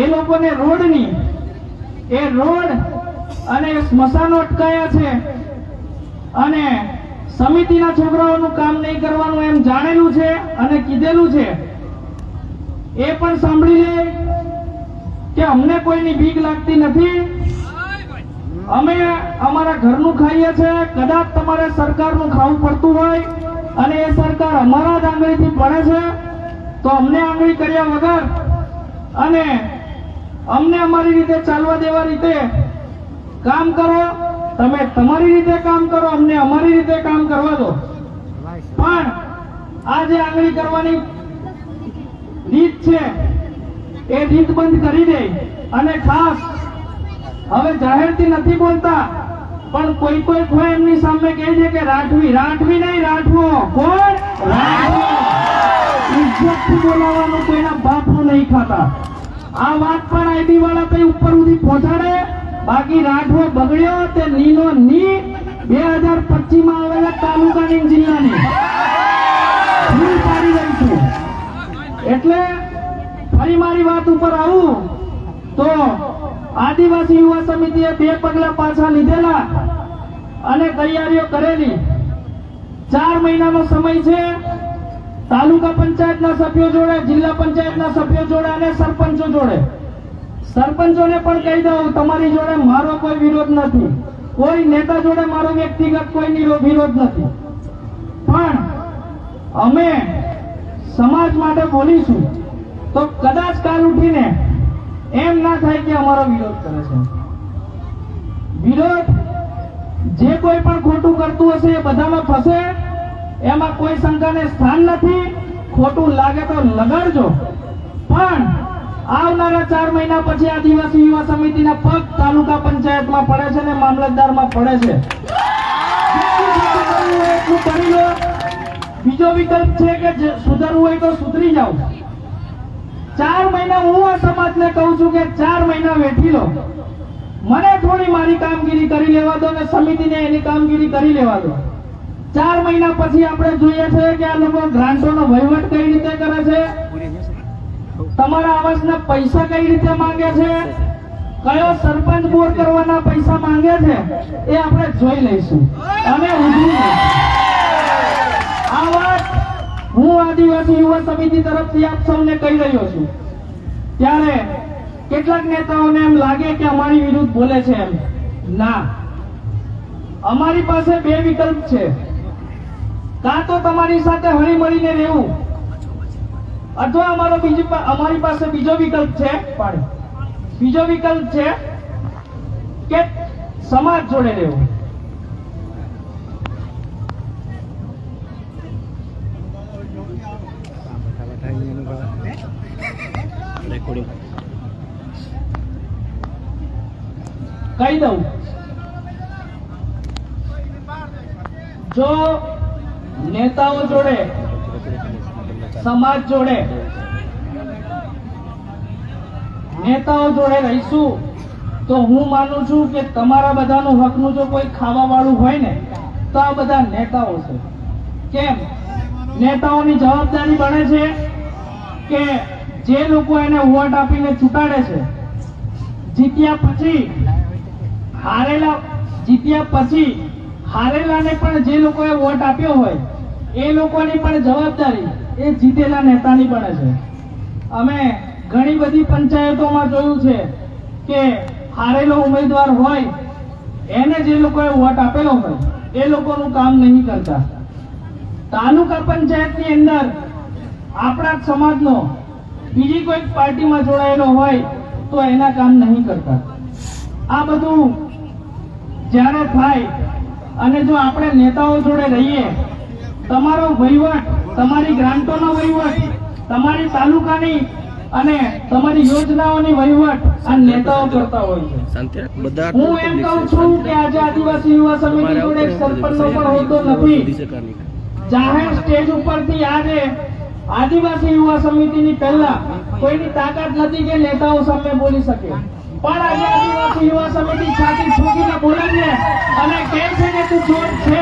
Speaker 2: એ લોકોને રોડની, એ રોડ અને સ્મશાનો અટકાયા છે અને સમિતિના છોકરાઓનું કામ નહીં કરવાનું એમ જાણેલું છે અને કીધેલું છે. એ પણ સાંભળી લે કે અમને કોઈની બીક લાગતી નથી. અમે અમારા ઘરનું ખાઈએ છીએ. કદાચ તમારે સરકારનું ખાવું પડતું હોય અને એ સરકાર અમારા જ આંગળીથી પડે છે તો અમને આંગળી કર્યા વગર અને અમને અમારી રીતે ચાલવા દેવા રીતે કામ કરો. તમે તમારી રીતે કામ કરો, અમને અમારી રીતે કામ કરવા દો. પણ આ જે આંગળી કરવાની રીત છે એ રીત બંધ કરી દે. અને ખાસ હવે જાહેરથી નથી બોલતા પણ કોઈ કોઈ એમની સામે કહે છે કે રાઠવી, રાઠવી નહીં રાઠવો. કોણ? રાઠવો. ઇજ્જતથી બોલાવવાનું, કોઈના બાપનું નહીં ખાતા. આ વાત પણ આઈબી વાળા કઈ ઉપર સુધી પહોંચાડે. બાકી રાઠવો બગડ્યો તે નીનો ની 2025 માં આવેલા તાલુકાની જિલ્લાની ભૂલ પાડી દઈશું. એટલે ફરી મારી વાત ઉપર આવું તો આદિવાસી યુવા સમિતિએ 2 પગલા પાછા લીધેલા અને તૈયારીઓ કરેલી. 4 મહિનાનો સમય છે. તાલુકા પંચાયતના સભ્યો જોડે, જિલ્લા પંચાયતના સભ્યો જોડે અને સરપંચો જોડે. સરપંચોને પણ કહી દઉં, તમારી જોડે મારો કોઈ વિરોધ નથી, કોઈ નેતા જોડે મારો વ્યક્તિગત કોઈ વિરોધ નથી, પણ અમે સમાજ માટે બોલીશું તો કદાચ કાલ ઉઠીને એમ ના થાય કે અમારો વિરોધ કરે છે. વિરોધ જે કોઈ પણ ખોટું કરતું હશે એ બધામાં ફસે, એમાં કોઈ શંકાને સ્થાન નથી. ખોટું લાગે તો લગાડજો, પણ આવનારા 4 મહિના પછી આદિવાસી યુવા સમિતિના પગ તાલુકા પંચાયતમાં પડે છે ને મામલતદારમાં પડે છે. એટલું કરી લો. બીજો વિકલ્પ છે કે સુધરવું હોય તો સુધરી જાવ. 4 મહિના હું આ સમાજને કહું છું કે 4 મહિના વેઠી લો. મને થોડી મારી કામગીરી કરી લેવા દો ને સમિતિને એની કામગીરી કરી લેવા દો. 4 મહિના પછી આપણે જોઈએ છે કે આ લોકો ગ્રાન્ટોનો વહીવટ કઈ રીતે કરે છે, તમારા આવાસના પૈસા કઈ રીતે માંગે છે, કયો સરપંચ બોર કરવાના પૈસા માંગે છે એ આપણે જોઈ લઈશું અને આ વાત હું આદિવાસી યુવા સમિતિ તરફથી આપ સૌને કહી રહ્યો છું. ત્યારે કેટલાક નેતાઓને એમ લાગે કે અમારી વિરુદ્ધ બોલે છે. એમ ના, અમારી પાસે 2 વિકલ્પ છે. કાં તો તમારી સાથે હળી મળીને રહેવું અથવા અમારી પાસે બીજો વિકલ્પ છે. પણ બીજો વિકલ્પ છે કે સમાજ જોડે રહેવું.
Speaker 1: રેકોર્ડિંગ
Speaker 2: કહી દઉં, જો નેતાઓ જોડે, સમાજ જોડે, નેતાઓ જોડે રહીશું તો હું માનું છું કે તમારા બધાનું હકનું જો કોઈ ખાવા વાળું હોય ને તો આ બધા નેતાઓ છે. કેમ? નેતાઓની જવાબદારી બને છે કે જે લોકો એને વોટ આપીને ચૂંટાડે છે, જીત્યા પછી હારેલાને પણ જે લોકોએ વોટ આપ્યો હોય એ લોકોની પણ જવાબદારી એ જીતેલા નેતાની બને છે. અમે ઘણી બધી પંચાયતોમાં જોયું છે કે હારેલો ઉમેદવાર હોય એને જે લોકોએ વોટ આપેલો હોય એ લોકોનું કામ નહીં કરતા. તાલુકા પંચાયતની અંદર આપણા જ સમાજનો બીજી કોઈ પાર્ટીમાં જોડાયેલો હોય તો એના કામ નહીં કરતા. આ બધું જ્યારે થાય અને જો આપણે નેતાઓ જોડે રહીએ, તમારો વહીવટ, તમારી ગ્રાન્ટોનો વહીવટ, તમારી તાલુકાની અને તમારી યોજનાઓની વહીવટ આ નેતાઓ કરતા હોય છે. હું એમ કહું છું કે આજે આદિવાસી યુવા સમિતિ જોડે એક સરપંચનો પણ હોદ્દો નથી. જાહેર સ્ટેજ ઉપરથી આજે આદિવાસી યુવા સમિતિની પહેલા કોઈની તાકાત નથી કે નેતાઓ સામે બોલી શકે, પણ આજે આદિવાસી યુવા સમિતિ છાતી ઠોકીને બોલે છે અને કહે છે કે તું ચોર છે,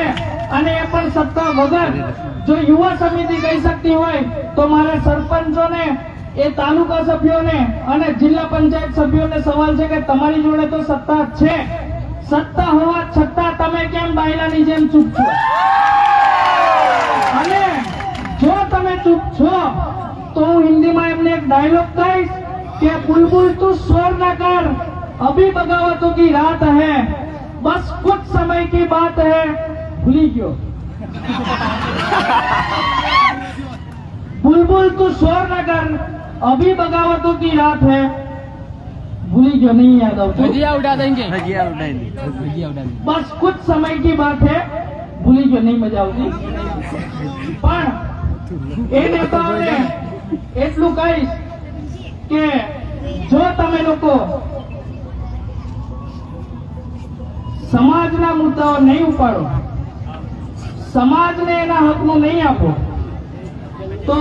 Speaker 2: અને એ પણ સત્તા વગર. જો યુવા સમિતિ કહી શકતી હોય તો મારા સરપંચોને, એ તાલુકા સભ્યોને અને જિલ્લા પંચાયત સભ્યોને સવાલ છે કે તમારી જોડે તો સત્તા છે, સત્તા હોવા છતાં તમે કેમ બાયલાની જેમ ચૂપ છો? અને જો તમે ચૂપ છો તો હું હિન્દીમાં એમને એક ડાયલોગ કહીશ કે बुलबुल तू शोर न कर, अभी बगावतों की रात है, बस कुछ समय की बात है, भूली क्यों? बुलबुल तू शोर न कर, अभी बगावतों की रात है, भूली क्यों? नहीं याद आओ?
Speaker 3: भजिया उड़ा देंगे.
Speaker 2: बस कुछ समय की बात है, भूली क्यों? नहीं मजा આવતી. પણ એ નેતાઓને એટલું કહીશ કે જો તમે લોકો સમાજના મુદ્દાઓ નહીં ઉપાડો, સમાજને એના હકનું નહીં આપો તો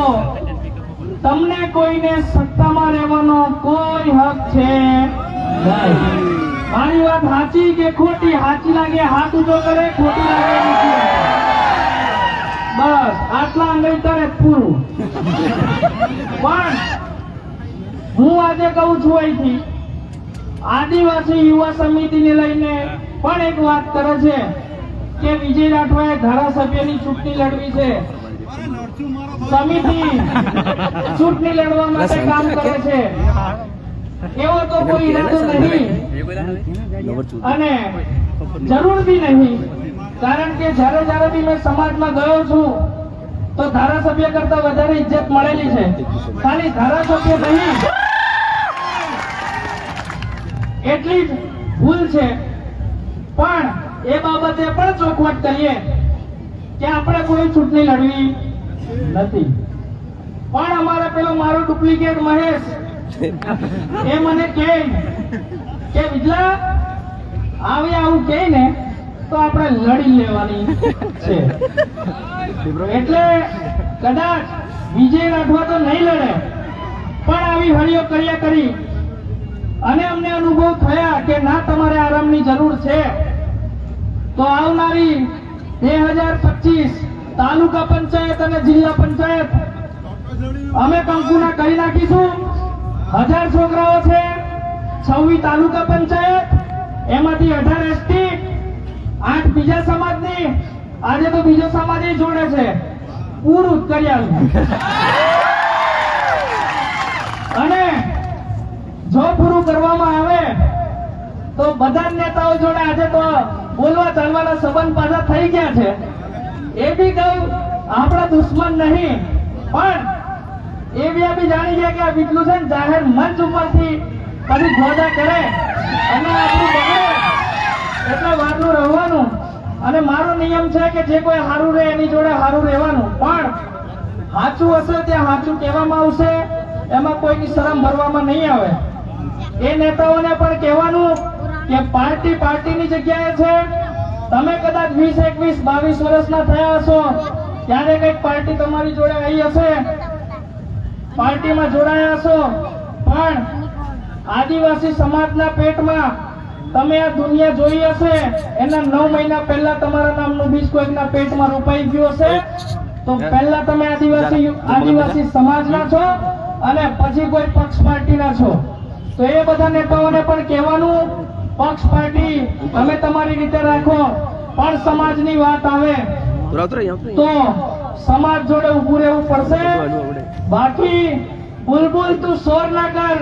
Speaker 2: તમને કોઈને સત્તામાં રહેવાનો કોઈ હક છે નહીં. મારી વાત સાચી કે ખોટી? સાચી લાગે હાથ ઊંચો કરે, ખોટી લાગે નીચે આવે. બસ આટલા આંગળી કરે પૂરું. પણ હું આજે કહું છું અહીંથી આદિવાસી યુવા સમિતિને લઈને પણ એક વાત કરે છે કે વિજય રાઠવાએ ધારાસભ્યની ચૂંટણી લડવી છે. સમિતિ ચૂંટણી લડવા માટે કામ કરે છે, એવો તો કોઈ ઈરાદો નહીં અને જરૂર બી નહીં. કારણ કે જ્યારે બી મેં સમાજમાં ગયો છું તો ધારાસભ્ય કરતા વધારે ઇજ્જત મળેલી છે. ખાલી ધારાસભ્ય નહીં એટલી જ ભૂલ છે, પણ એ બાબતે પણ ચોખવટ કરીએ કે આપણે કોઈ ચૂંટણી લડવી નથી. પણ અમારે પેલો મારો ડુપ્લિકેટ મહેશ એ મને કહે કે વિજલા આવી આવું કહે ને તો આપણે લડી લેવાની છે. એટલે કદાચ વિજય રાઠવા તો નહીં લડે, પણ આવી હળીઓ કર્યા કરી અને અમને અનુભવ થયા કે ના તમારે આરામની જરૂર છે, તો આવનારી 2025 તાલુકા પંચાયત અને જિલ્લા પંચાયત અમે કંકુના કરી નાખીશું. 1000 છોકરાઓ છે, 26 તાલુકા પંચાયત, એમાંથી 18 એસટી, 8 બીજા સમાજની. આજે તો બીજો સમાજ જોડે છે, પૂરું કરી આવ્યું. અને જો પૂરું કરવામાં આવે તો બધા નેતાઓ જોડે આજે તો બોલવા ચાલવાના સંબંધ પાછા થઈ ગયા છે. એ બી કહું આપણા દુશ્મન નહીં, પણ એ બી જાણી ગયા કે આ બીજલું છે ને જાહેર મંચ ઉપરથી પછી ખોદા કરે અને આપણું બગડે એટલે વારનું રહેવાનું. અને મારો નિયમ છે કે જે કોઈ હારું રહે એની જોડે હારું રહેવાનું, પણ સાચું હશે ત્યાં સાચું કહેવામાં આવશે, એમાં કોઈની શરમ ભરવામાં નહીં આવે. એ નેતાઓને પણ કહેવાનું કે પાર્ટીની જગ્યાએ છે. તમે કદાચ 20, 21, 22 વર્ષના થયા હશો ત્યારે કઈક પાર્ટી તમારી જોડે આવી હશે, પાર્ટીમાં જોડાયા હશો, પણ આદિવાસી સમાજના પેટમાં તમે આ દુનિયા જોઈ હશે એના 9 મહિના પહેલા તમારા નામનું બીજ કોઈકના પેટમાં રોપાઈ ગયું હશે, તો પહેલા તમે આદિવાસી સમાજના છો અને પછી કોઈ પક્ષ પાર્ટીના છો. તો એ બધા નેતાઓને પણ કહેવાનું, પક્ષ પાર્ટી તમે તમારી રીતે રાખો, પણ સમાજની વાત આવે તો સમાજ જોડે ઉભું રહેવું પડશે. બાકી बुलबुल तू शोर ना कर,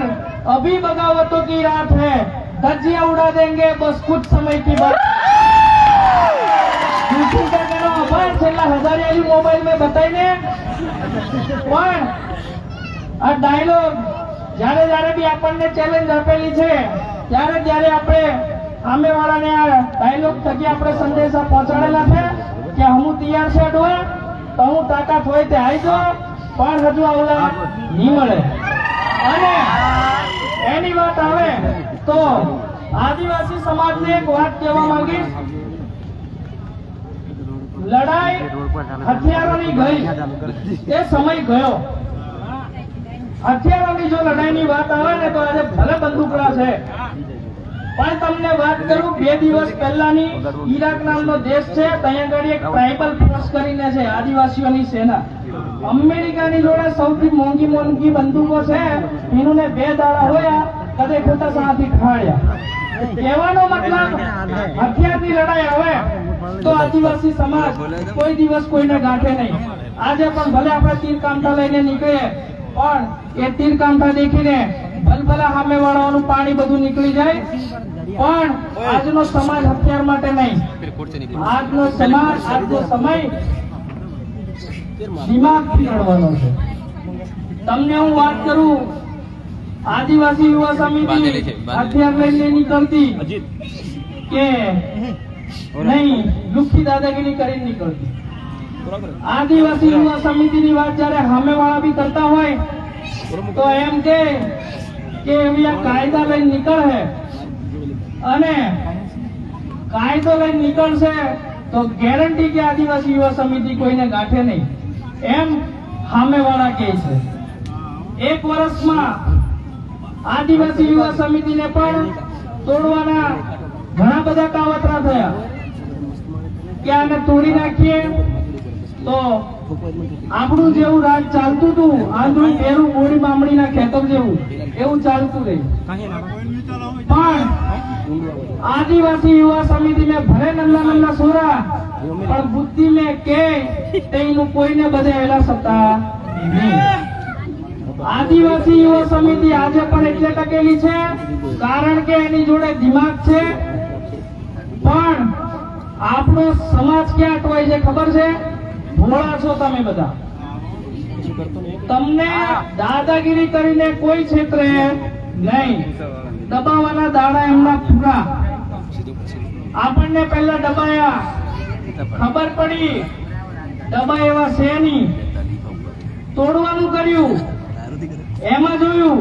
Speaker 2: अभी बगावतों की रात है, धज्जियां उड़ा देंगे बस कुछ समय की बात. शूटिंग का करो अभार छेल्ला हजारियाली मोबाइल में बताઈને પણ આ ડાયલોગ જ્યારે બી આપણને ચેલેન્જ આપેલી છે ત્યારે આપણે સામેવાળાને આ ડાયલોગ થકી આપણે સંદેશા પહોંચાડેલા છે કે હું તૈયાર છે ડોય તો હું તાકાત હોય તે આવી જો, પણ હજુ આવલા નહીં મળે. અને એની વાત આવે તો આદિવાસી સમાજને એક વાત કહેવા માંગીશ. લડાઈ હથિયારોની ગઈ, એ સમય ગયો. હથિયારોની જો લડાઈની વાત આવે ને તો આજે ભલે બંદૂકડા છે, પણ તમને વાત કરું 2 દિવસ પહેલાની ઈરાક નામનો દેશ છે, ત્યાં આગળ એક ટ્રાઇબલ ફોર્સ કરીને છે, આદિવાસીઓની સેના. અમેરિકાની જોડે સૌથી મોંઘી બંદૂકો છે, એનું ને 2 દાડા હોયા કદે ખોટા સાથી ઠાળ્યા. કહેવાનો મતલબ હથિયારની લડાઈ આવે તો આદિવાસી સમાજ કોઈ દિવસ કોઈને ગાંઠે નહીં. આજે પણ ભલે આપણે તીર કામઠા લઈને નીકળીએ, પણ એ તીર કામઠા દેખીને ભલભલા સામે વાળાનું પાણી બધું નીકળી જાય, પણ આજનો સમાજ હથિયાર માટે નહીં. આજનો સમાજ, આજનો સમય દિમાગથી લડવાનો છે. તમને હું વાત કરું, આદિવાસી યુવા સમિતિ હથિયાર લઈને નીકળતી કે નહીં, લુખ્ખી દાદાગીરી કરીને નીકળતી. આદિવાસી યુવા સમિતિની વાત જયારે સામેવાળા બી કરતા હોય તો એમ કે એવી આ કાયદા લઈને નીકળે અને કાયદો લઈને નીકળશે તો ગેરંટી કે આદિવાસી યુવા સમિતિ કોઈને ગાંઠે નહીં, એમ સામેવાળા કહે છે. 1 વર્ષમાં આદિવાસી યુવા સમિતિને પણ તોડવાના ઘણા બધા કાવતરા થયા કે આને તોડી નાખીએ તો આપણું જેવું રાજ ચાલતું હતું, આંધળું પેરું મોડી બામણીના ખેતર જેવું, એવું ચાલતું રહ્યું. પણ આદિવાસી યુવા સમિતિને ભલે નલ્લા સોરા, પણ બુદ્ધિ મેં કે તેનું કોઈને બધે એલા સત્તા નહીં. આદિવાસી યુવા સમિતિ આજે પણ એટલે ટકેલી છે કારણ કે એની જોડે દિમાગ છે. પણ આપણો સમાજ ક્યાં અટવાય છે ખબર છે? ભોળા છો તમે બધા. તમને દાદાગીરી કરીને કોઈ ક્ષેત્રે નહીં, દબાવવાના દાડા એમના પૂરા. આપણને પહેલા દબાયા, ખબર પડી દબાય એવા છે નહીં, તોડવાનું કર્યું, એમાં જોયું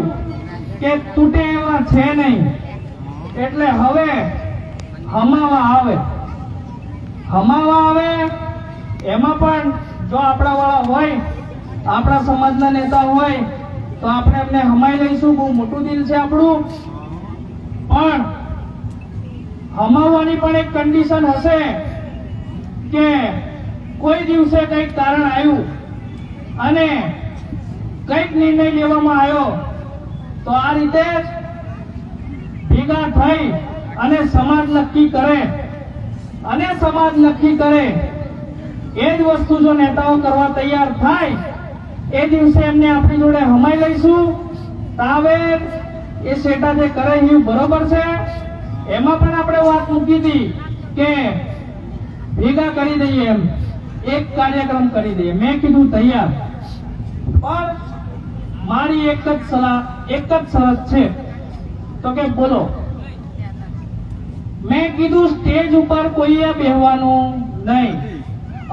Speaker 2: કે તૂટે એવા છે નહીં, એટલે હવે હમાવા આવે. એમાં પણ જો આપણા વાળા હોય, આપણા સમાજના નેતા હોય તો આપણે એમને હમાઈ લઈશું. બહુ મોટું દિલ છે આપણું. પણ હમાવવાની પણ એક કન્ડિશન હશે કે કોઈ દિવસે કંઈક કારણ આવ્યું અને કંઈક નિર્ણય લેવામાં આવ્યો તો આ રીતે જ ભેગા થઈ અને સમાજ નક્કી કરે, અને સમાજ નક્કી કરે એ જ વસ્તુ જો નેતાઓ કરવા તૈયાર થાય એ દિવસે એમને આપણી જોડે હમાઈ લઈશું. તાવે એ સેટા જે કરે એ બરોબર છે. એમાં પણ આપણે વાત મૂકી હતી કે ભેગા કરી દઈએ, એમ એક કાર્યક્રમ કરી દઈએ. મેં કીધું તૈયાર, પણ મારી એક જ શરત છે તો કે બોલો. મેં કીધું સ્ટેજ ઉપર કોઈએ બેહવાનું નહીં,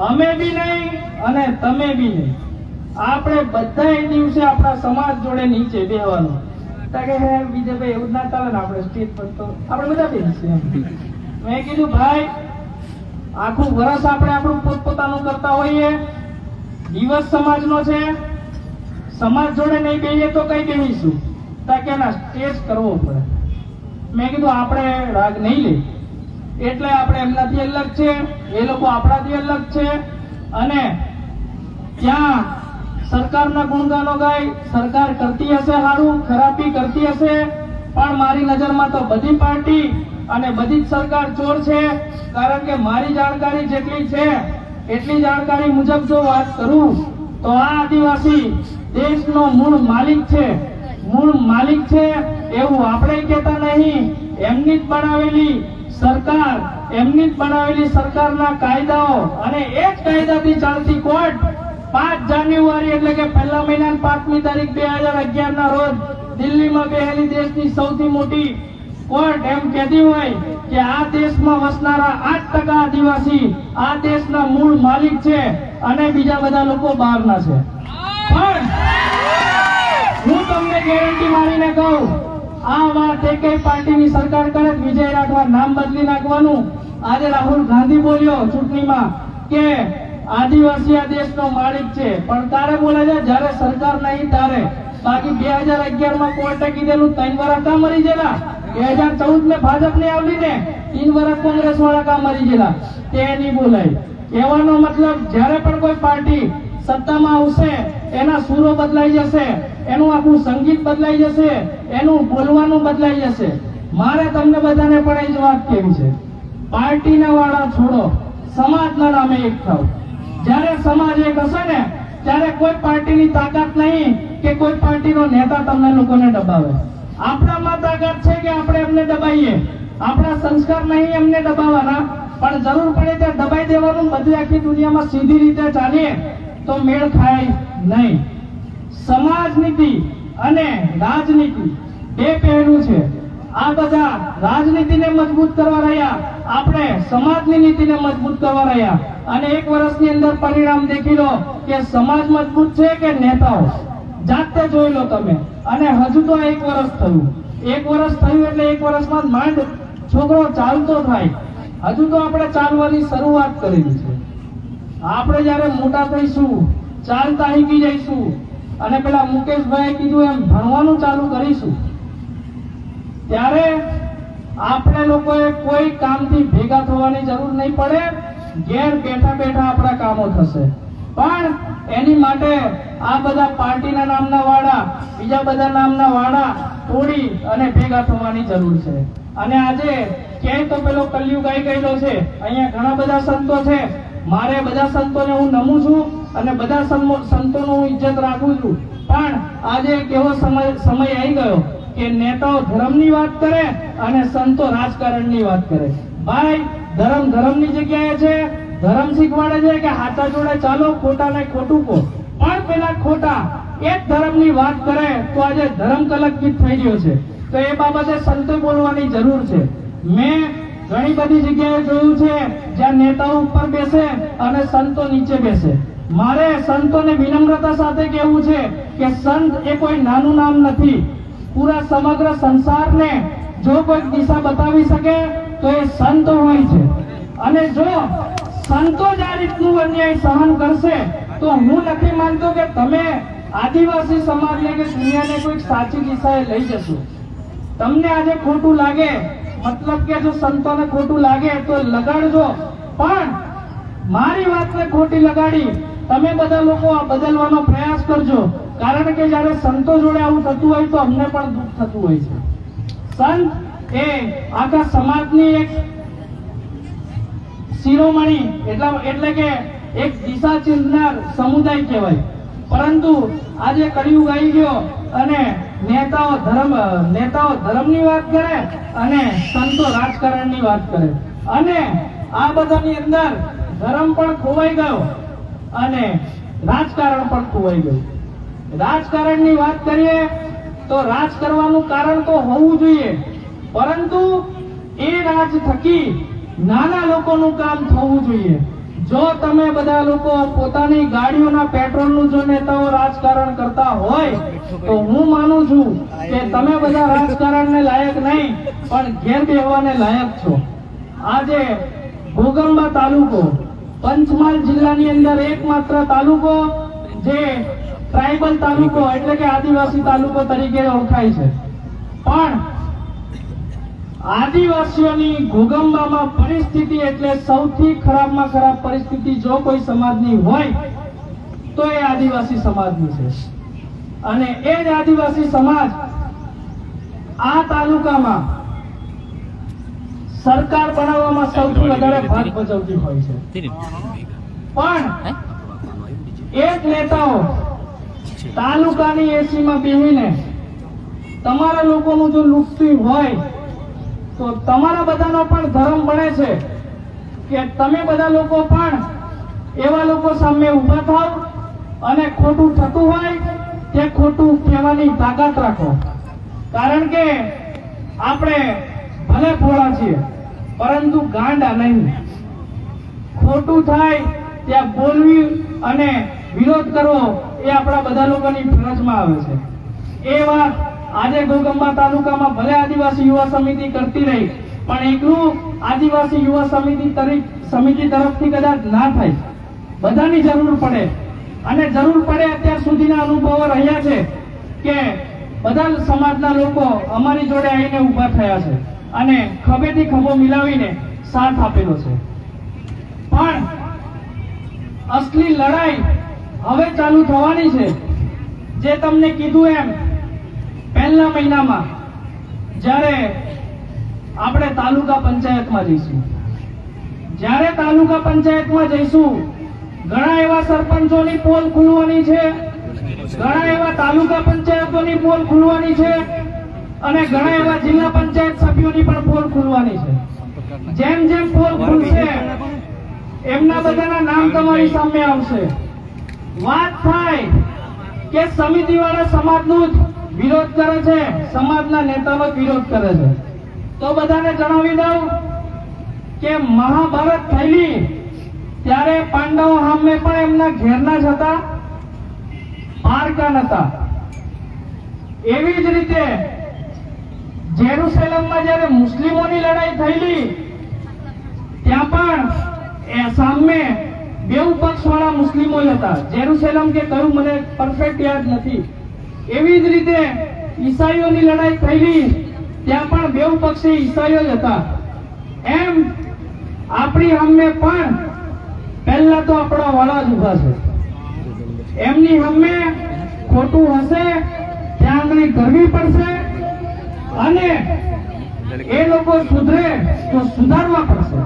Speaker 2: અમે બી નહીં અને તમે બી નહીં. આપણે બધા એ દિવસે આપણા સમાજ જોડે નીચે બેહવાનું. તો કે હે વિજયભાઈ એવું ના ચાલે ને, આપણે સ્ટેજ પર તો આપણે બધા બેસીએ. મેં કીધું ભાઈ આખું વર્ષ આપણે આપણું પોતપોતાનું કરતા હોઈએ, દિવસ સમાજનો છે, સમાજ જોડે નહીં બેહીએ તો કઈ બેહીશું? તો કે ના, સ્ટેજ કરવો પડે. મેં કીધું આપણે રાગ નહીં લઈ, એટલે આપણે એમનાથી અલગ છે, એ લોકો આપણાથી અલગ છે. અને ત્યાં સરકારના ગુણગાનો ગાય, સરકાર કરતી હશે સારું, ખરાબી કરતી હશે, પણ મારી નજરમાં તો બધી પાર્ટી અને બધી જ સરકાર ચોર છે. કારણ કે મારી જાણકારી જેટલી છે એટલી જાણકારી મુજબ જો વાત કરું તો આ આદિવાસી દેશનો મૂળ માલિક છે. મૂળ માલિક છે એવું આપણે કહેતા નહીં. એમની જ બનાવેલી સરકાર, એમની જ બનાવેલી સરકારના કાયદાઓ અને એ જ કાયદાથી ચાલતી કોર્ટ 5 જાન્યુઆરી એટલે કે પહેલા મહિનાની 5મી તારીખ 2011 ના રોજ દિલ્હીમાં બેહેલી દેશની સૌથી મોટી કોર્ટ એમ કહેતી હોય કે આ દેશમાં વસનારા 8% આદિવાસી આ દેશના મૂળ માલિક છે અને બીજા બધા લોકો બહારના છે. પણ હું તમને ગેરંટી મારીને કહું, આ વાત એક પાર્ટીની સરકાર કરે, વિજય રાઠવા નામ બદલી નાખવાનું. આજે રાહુલ ગાંધી બોલ્યો ચૂંટણીમાં કે આદિવાસી આ દેશનો માલિક છે, પણ તારે બોલે છે જ્યારે સરકાર નહીં તારે. બાકી 2011 કોર્ટે કીધેલું 3 વર્ષ કામ મરી ગયેલા, 2014 में भाजप ने आवली ने 3 વર્ષ કોંગ્રેસ વાળા કામ મરી ગયેલા, તે નહીં બોલાય. કહેવાનો મતલબ જ્યારે પણ કોઈ પાર્ટી સત્તામાં આવશે એના સૂરો બદલાઈ જશે, એનું આખું સંગીત બદલાઈ જશે, એનું બોલવાનું બદલાઈ જશે. મારે તમને બધાને પણ એ જ વાત કહેવી છે, પાર્ટીના વાળા છોડો, સમાજના નામે એક થાવ. જ્યારે સમાજ એક હશે ને ત્યારે કોઈ પાર્ટીની તાકાત નહીં કે કોઈ પાર્ટીનો નેતા તમને લોકોને દબાવે. આપણામાં તાકાત છે કે આપણે એમને દબાઈએ. આપણા સંસ્કાર નહીં એમને દબાવવાના, પણ જરૂર પડે ત્યાં દબાઈ દેવાનું. બધી આખી દુનિયામાં સીધી રીતે ચાલીએ તો મેળ ખાય નહીં. સમાજ નીતિ અને રાજનીતિ બે પહેલું છે. આ બધા રાજનીતિને મજબૂત કરવા રહ્યા, આપણે સમાજની નીતિને મજબૂત કરવા રહ્યા. અને 1 વર્ષની અંદર પરિણામ દેખી લો કે સમાજ મજબૂત છે કે નેતાઓ. જાતે જોઈ લો તમે. અને હજુ તો 1 વર્ષ થયું. 1 વર્ષ થયું એટલે 1 વર્ષમાં માંડ છોકરો ચાલતો થાય. હજુ તો આપણે ચાલવાની શરૂઆત કરેલી છે. આપણે જયારે મોટા થઈશું, ચાલતા શીખી જઈશું અને પેલા મુકેશભાઈ કીધું એમ ભણવાનું ચાલુ કરીશું, ત્યારે આપણે લોકોએ કોઈ કામથી ભેગા થવાની જરૂર નહીં પડે. ઘેર બેઠા બેઠા આપણા કામો થશે. પણ એની માટે આ બધા પાર્ટીના નામના વાળા, બીજા બધા નામના વાળા તોડી અને ભેગા થવાની જરૂર છે. અને આજે ક્યાંય તો પેલો કલયુગ આવી ગયેલો છે. અહીંયા ઘણા બધા સંતો છે. મારે બધા સંતોને હું નમું છું અને બધા સંતોનો હું ઇજ્જત રાખું છું. પણ આજે એક એવો સમય આવી ગયો કે નેતાઓ ધર્મની વાત કરે અને સંતો રાજકારણની વાત કરે. ભાઈ, ધર્મ ધર્મની જગ્યાએ છે. ધર્મ શીખવાડે છે કે હાથા જોડે ચાલો, ખોટા ને ખોટું કહો. પણ પેલા ખોટા એ જ ધર્મની વાત કરે તો આજે ધર્મ કલંકિત થઈ ગયો છે. તો એ બાબતે સંતો બોલવાની જરૂર છે. મેં ઘણી બધી જગ્યાએ જોયું છે જ્યાં નેતાઓ ઉપર બેસે અને સંતો નીચે બેસે. મારે સંતોને વિનમ્રતા સાથે કહેવું છે કે સંત એ કોઈ નાનું નામ નથી. પૂરા સમગ્ર સંસારને જો કોઈ દિશા બતાવી શકે તો એ સંત હોય છે. અને જો સંતો જ આ રીતનું અન્યાય સહન કરશે તો હું નથી માનતો કે તમે આદિવાસી સમાજને કે દુનિયાને કોઈ સાચી દિશાએ લઈ જશો. તમને આજે ખોટું લાગે, મતલબ કે જો સંતોને ખોટું લાગે તો લગાડજો, પણ મારી વાતને ખોટી લગાડી તમે બધા લોકો આ બદલવાનો પ્રયાસ કરજો. કારણ કે જયારે સંતો જોડે આવું થતું હોય તો અમને પણ દુઃખ થતું હોય છે. સંત એ આખા સમાજની એક શિરોમણી એટલે કે એક દિશા ચિંતનાર સમુદાય કહેવાય. પરંતુ આજે કળિયુગ આવી ગયો અને નેતાઓ ધર્મની વાત કરે અને સંતો રાજકારણની વાત કરે. અને આ બધાની અંદર ધર્મ પણ ખોવાઈ ગયો અને રાજકારણ પણ ખોવાઈ ગયું. રાજકારણની વાત કરીએ તો રાજ કરવાનું કારણ તો હોવું જોઈએ, પરંતુ એ રાજ થકી નાના લોકોનું કામ થવું જોઈએ. જો તમે બધા લોકો પોતાની ગાડીઓના પેટ્રોલનું જો નેતાઓ રાજકારણ કરતા હોય તો હું માનું છું કે તમે બધા રાજકારણને લાયક નહીં પણ ઘેર બેહવાને લાયક છો. આજે ઘોગંબા તાલુકો પંચમહાલ જિલ્લાની અંદર એકમાત્ર તાલુકો જે ટ્રાઇબલ તાલુકો એટલે કે આદિવાસી તાલુકો તરીકે ઓળખાય છે, પણ આદિવાસીઓની ઘોગંબામાં પરિસ્થિતિ એટલે સૌથી ખરાબમાં ખરાબ પરિસ્થિતિ જો કોઈ સમાજની હોય તો એ આદિવાસી સમાજની છે. અને એ જ આદિવાસી સમાજ આ તાલુકામાં સરકાર બનાવવામાં સૌથી વધારે ભાગ ભજવતી હોય છે. પણ એ જ નેતાઓ તાલુકાની એસીમાં બેહીને તમારા લોકોનું જો લૂંટતી હોય તો તમારા બધાનો પણ ધર્મ બને છે કે તમે બધા લોકો પણ એવા લોકો સામે ઊભા થાવ અને ખોટું થતું હોય તે ખોટું કહેવાની તાકાત રાખો. કારણ કે આપણે ભલે ભોળા છીએ પરંતુ ગાંડા નહીં. ખોટું થાય ત્યાં બોલવી અને વિરોધ કરવો એ આપણા બધા લોકોની ફરજમાં આવે છે. એ વાત આજે ઘોગંબા તાલુકામાં ભલે આદિવાસી યુવા સમિતિ કરતી રહી પણ એકલું આદિવાસી યુવા સમિતિ તરફથી કદાચ ના થાય. બધાની જરૂર પડે અને જરૂર પડે અત્યાર સુધીના અનુભવો રહ્યા છે કે બધા સમાજના લોકો અમારી જોડે આવીને ઊભા થયા છે અને ખભેથી ખભો મિલાવીને સાથ આપેલો છે. પણ અસલી લડાઈ હવે ચાલુ થવાની છે. જે તમને કીધું એમ પહેલા મહિનામાં જ્યારે આપણે તાલુકા પંચાયતમાં જઈશું, જ્યારે તાલુકા પંચાયતમાં જઈશું ઘણા એવા સરપંચોની પોલ ખુલવાની છે, ઘણા એવા તાલુકા પંચાયતોની પોલ ખુલવાની છે અને ઘણા એવા જિલ્લા પંચાયત સભ્યોની પણ પોલ ખુલવાની છે. જેમ જેમ પોલ ખુલશે એમના બધાના નામ તમારી સામે આવશે. વાત થાય કે સમિતિવાળા સમાજનું જ વિરોધ કરે છે, સમાજના નેતાનો વિરોધ કરે છે, તો બધાને જણાવી દઉં કે મહાભારત થયેલી ત્યારે પાંડવો સામે પણ એમના ઘેરના જ હતા, પારકા નતા. એવી જ રીતે જેરુસલેમમાં જ્યારે મુસ્લિમોની લડાઈ થયેલી ત્યાં પણ સામે બેઉ પક્ષવાળા મુસ્લિમો હતા. જેરુસલેમ કે કયું મને પરફેક્ટ યાદ નથી. એવી જ રીતે ઈસાઈઓની લડાઈ થયેલી ત્યાં પણ બેઉ પક્ષે ઈસાઈઓ જ હતા. એમ આપણી સામે પણ પહેલા તો આપણા વાળા જ ઉભા છે. એમની સામે ખોટું હશે ત્યાં આગળ કરવી પડશે અને એ લોકો સુધરે તો સુધારવા પડશે.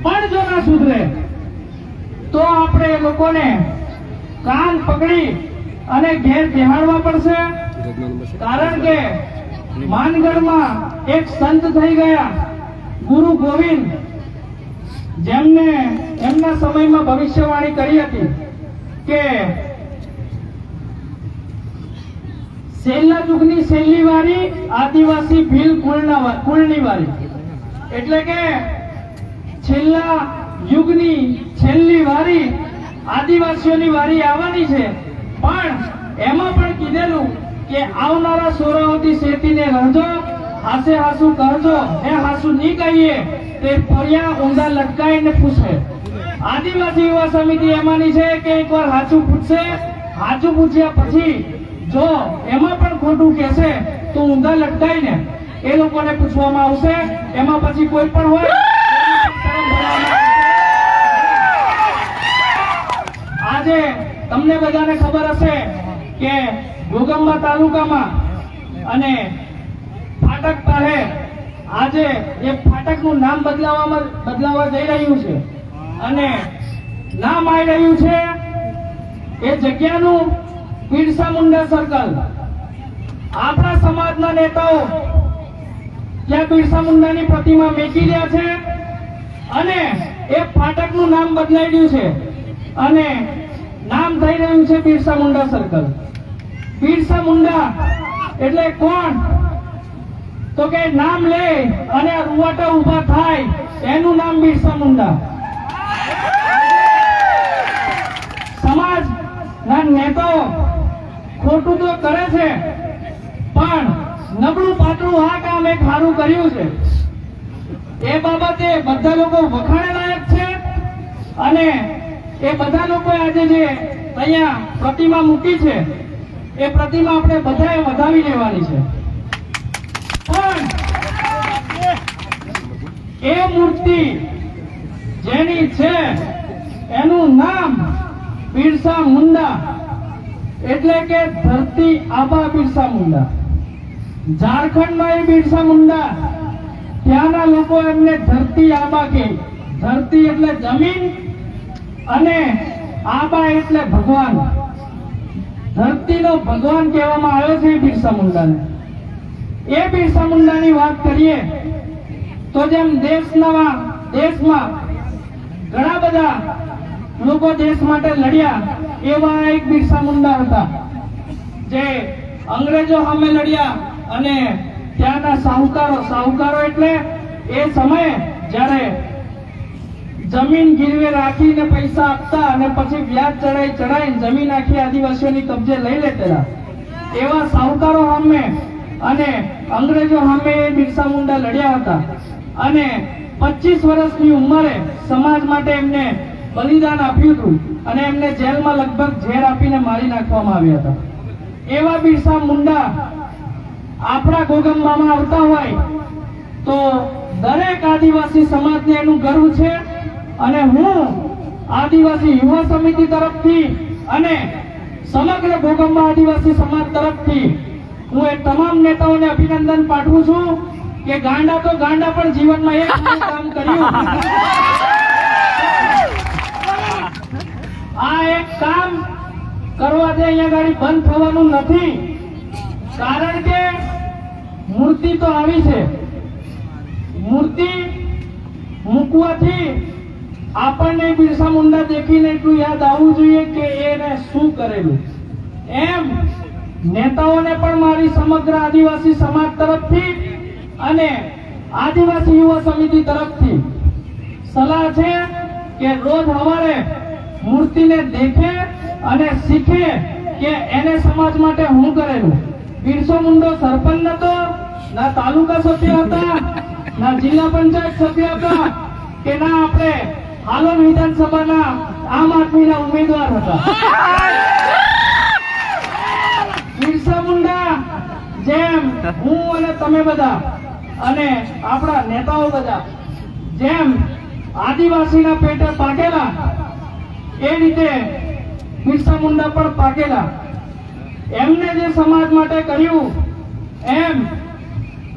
Speaker 2: પણ જો ના સુધરે તો આપણે એ લોકોને કાન પકડી અને ઘેર બેહાડવા પડશે. કારણ કે માનગઢમાં એક સંત થઈ ગયા ગુરુ ગોવિંદ, જેમને એમના સમયમાં ભવિષ્યવાણી કરી હતી કે છેલ્લા યુગની છેલ્લી વારી આદિવાસી ભીલ કુળની વારી. એટલે કે છેલ્લા યુગની છેલ્લી વારી આદિવાસીઓની વારી આવવાની છે. પણ એમાં પણ કીધેલું કે આવનારા સોરાઓથી શેતીને રહેજો, હાસે હાસુ કરજો. એ હાસુ નહીં કહીએ તે ફરિયા ઊંધા લટકાઈને પૂછે. આદિવાસી યુવા સમિતિ એમાંની છે કે એકવાર હાચું પૂછશે, હાચું પૂછ્યા પછી જો એમાં પણ ખોટું કહેશે તો ઊંધા લટકાઈને એ લોકોને પૂછવામાં આવશે. એમાં પછી કોઈ પણ હોય આજે તમને બધાને ખબર હશે કે ઘોગંબા તાલુકામાં અને ફાટક પાસે આજે એ ફાટકનું નામ બદલાવા જઈ રહ્યું છે અને નામ આવી રહ્યું છે એ જગ્યાનું બિરસા મુંડા સર્કલ. આપણા સમાજના નેતાઓ ત્યાં બિરસા મુંડાની પ્રતિમા મેકી રહ્યા છે અને એ ફાટકનું નામ બદલાઈ ગયું છે અને નામ થઈ રહ્યું છે બિરસા મુંડા સર્કલ. બિરસા મુંડા એટલે કોણ? તો કે નામ લે અને રૂવાટા ઉભા થાય એનું નામ બિરસા મુંડા. સમાજ ના નેતાઓ ખોટું તો કરે છે, પણ નબળું પાતળું આ કામ એક સારું કર્યું છે એ બાબતે બધા લોકો વખાણે લાયક છે. અને એ બધા લોકો આજે જે અહીંયા પ્રતિમા મૂકી છે એ પ્રતિમા આપણે બધાએ વધાવી લેવાની છે. પણ એ મૂર્તિ જેની છે એનું નામ બિરસા મુંડા, એટલે કે ધરતી આબા બિરસા મુંડા. ઝારખંડમાં એ બિરસા મુંડા, ત્યાંના લોકો એમને ધરતી આબા કહે. ધરતી એટલે જમીન અને આબા એટલે ભગવાન. ધરતીનો ભગવાન કહેવામાં આવ્યો છે બિરસા મુંડાને. એ બિરસા મુંડાની વાત કરીએ તો જેમ દેશમાં ઘણા બધા લોકો દેશ માટે લડ્યા, એવા એક બિરસા મુંડા હતા જે અંગ્રેજો સામે લડ્યા. અને ત્યાંના સાહુકારો એટલે એ સમયે જ્યારે જમીન ગીરવે રાખીને પૈસા આપતા અને પછી વ્યાજ ચડાઈ જમીન આખી આદિવાસીઓની કબજે લઈ લેતા, એવા સાહુકારો સામે અને અંગ્રેજો સામે એ બિરસા મુંડા લડ્યા હતા. અને 25 વર્ષની ઉંમરે સમાજ માટે એમને બલિદાન આપ્યું હતું અને એમને જેલમાં લગભગ ઝેર આપીને મારી નાખવામાં આવ્યા હતા. એવા બિરસા મુંડા આપણા ગોગંબામાં આવતા હોય તો દરેક આદિવાસી સમાજને એનું ગર્વ છે. અને હું આદિવાસી યુવા સમિતિ તરફથી અને સમગ્ર ગોગંબા આદિવાસી સમાજ તરફથી હું એ તમામ નેતાઓને અભિનંદન પાઠવું છું કે ગાંડા તો ગાંડા પણ જીવનમાં એક કામ કર્યું. આ એક કામ કરવાથી અહીંયા ગાડી બંધ થવાનું નથી. કારણ કે મૂર્તિ તો આવી છે, મૂર્તિ મૂકવાથી આપણને બિરસા મુંડા દેખીને એટલું યાદ આવવું જોઈએ કે એને શું કરેલું. એમ નેતાઓને પણ મારી સમગ્ર આદિવાસી સમાજ તરફથી અને આદિવાસી યુવા સમિતિ તરફથી સલાહ છે કે રોજ સવારે મૂર્તિને દેખે અને શીખે કે એને સમાજ માટે હું કરેલું. બિરસો મુંડો સરપંચ નતો, ના તાલુકા સભ્ય હતા, ના જિલ્લા પંચાયત સભ્ય હતા, કે ના આપણે હાલોલ વિધાનસભાના આમ આદમીના ઉમેદવાર હતા. બિરસા મુંડા જેમ હું અને તમે બધા અને આપણા નેતાઓ બધા જેમ આદિવાસીના પેટે પાકેલા, એ રીતે બિરસા મુંડા પણ પાકેલા. એમને જે સમાજ માટે કર્યું એમ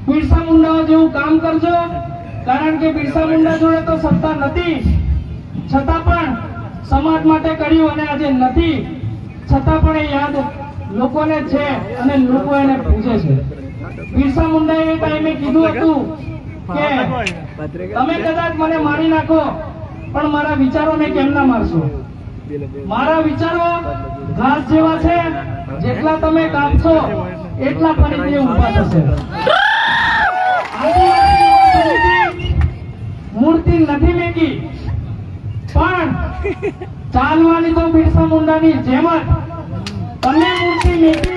Speaker 2: બિરસા મુંડાઓ જેવું કામ કરજો. કારણ કે બિરસા મુંડા જોડે તો સત્તા નથી, છતાં પણ સમાજ માટે કર્યું. અને આજે નથી છતાં પણ એ યાદ લોકોને છે અને લોકો એને પૂછે છે. બિરસા મુંડાએ એ ટાઈમે કીધું હતું કે તમે કદાચ મને મારી નાખો પણ મારા વિચારોને કેમ ના મારશો. મારા વિચારો ઘાસ જેવા છે, જેટલા તમે કાપશો એટલા ફરીથી ઉભા થશે. મૂર્તિ નથી મેકી, પણ ચાલવાની તો બિરસા મુંડાની જેમ જ તમે મૂર્તિ મેકી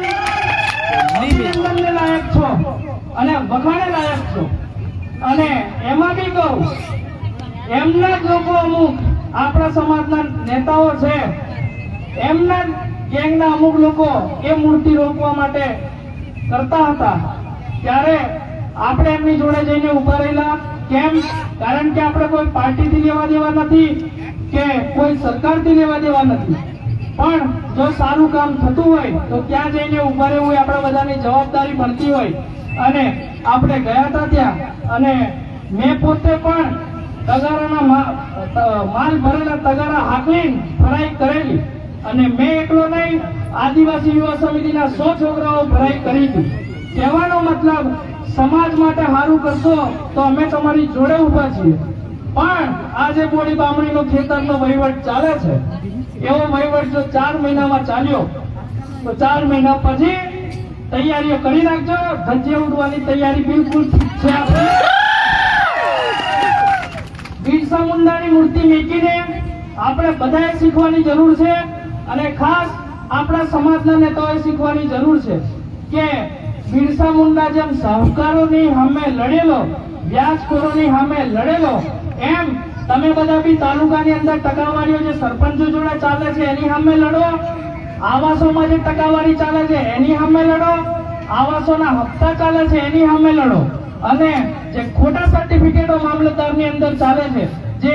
Speaker 2: અભિનંદનને લાયક છો અને વખાણે લાયક છો. અને એમાં બી કહું, એમના જ લોકો અમુક આપણા સમાજના નેતાઓ છે, એમના ગેંગના અમુક લોકો એ મૂર્તિ રોકવા માટે કરતા હતા, ત્યારે આપણે એમની જોડે જઈને ઉભા રહેલા. કેમ? કારણ કે આપણે કોઈ પાર્ટીથી લેવા દેવા નથી કે કોઈ સરકારથી લેવા દેવા નથી, પણ જો સારું કામ થતું હોય તો ત્યાં જઈને ઉભા રહેવું એ આપણા બધાની જવાબદારી બનતી હોય. અને આપણે ગયા હતા ત્યાં, અને મેં પોતે પણ તગારાના માલ ભરેલા તગારા હાકલીને ભરાઈ કરેલી. અને મેં એકલો નહીં, આદિવાસી યુવા સમિતિના 100 છોકરાઓ ભરાઈ કરી હતી. કહેવાનો મતલબ, સમાજ માટે સારું કરશો તો અમે તમારી જોડે ઉભા છીએ. પણ આજે બોડી બામણીનો ખેતરનો વહીવટ ચાલે છે, એવો વહીવટ જો 4 મહિનામાં ચાલ્યો તો 4 મહિના પછી તૈયારીઓ કરી નાખજો. ધજ્જે ઉડવાની તૈયારી બિલકુલ ઠીક છે આપણી. બિરસા મુંડાની મૂર્તિ મૂકીને આપણે બધાએ શીખવાની જરૂર છે અને ખાસ આપણા સમાજના નેતાઓએ શીખવાની જરૂર છે કે બિરસા મુંડા જેમ સાહુકારોની સામે લડેલો, વ્યાજખોરોની સામે લડેલો, એમ તમે બધા બી તાલુકાની અંદર ટકાવારીઓ જે સરપંચો જોડે ચાલે છે એની સામે લડો. આવાસોમાં જે ટકાવારી ચાલે છે એની સામે લડો. આવાસોના હપ્તા ચાલે છે એની સામે લડો. અને જે ખોટા સર્ટિફિકેટો મામલતદારની અંદર ચાલે છે, જે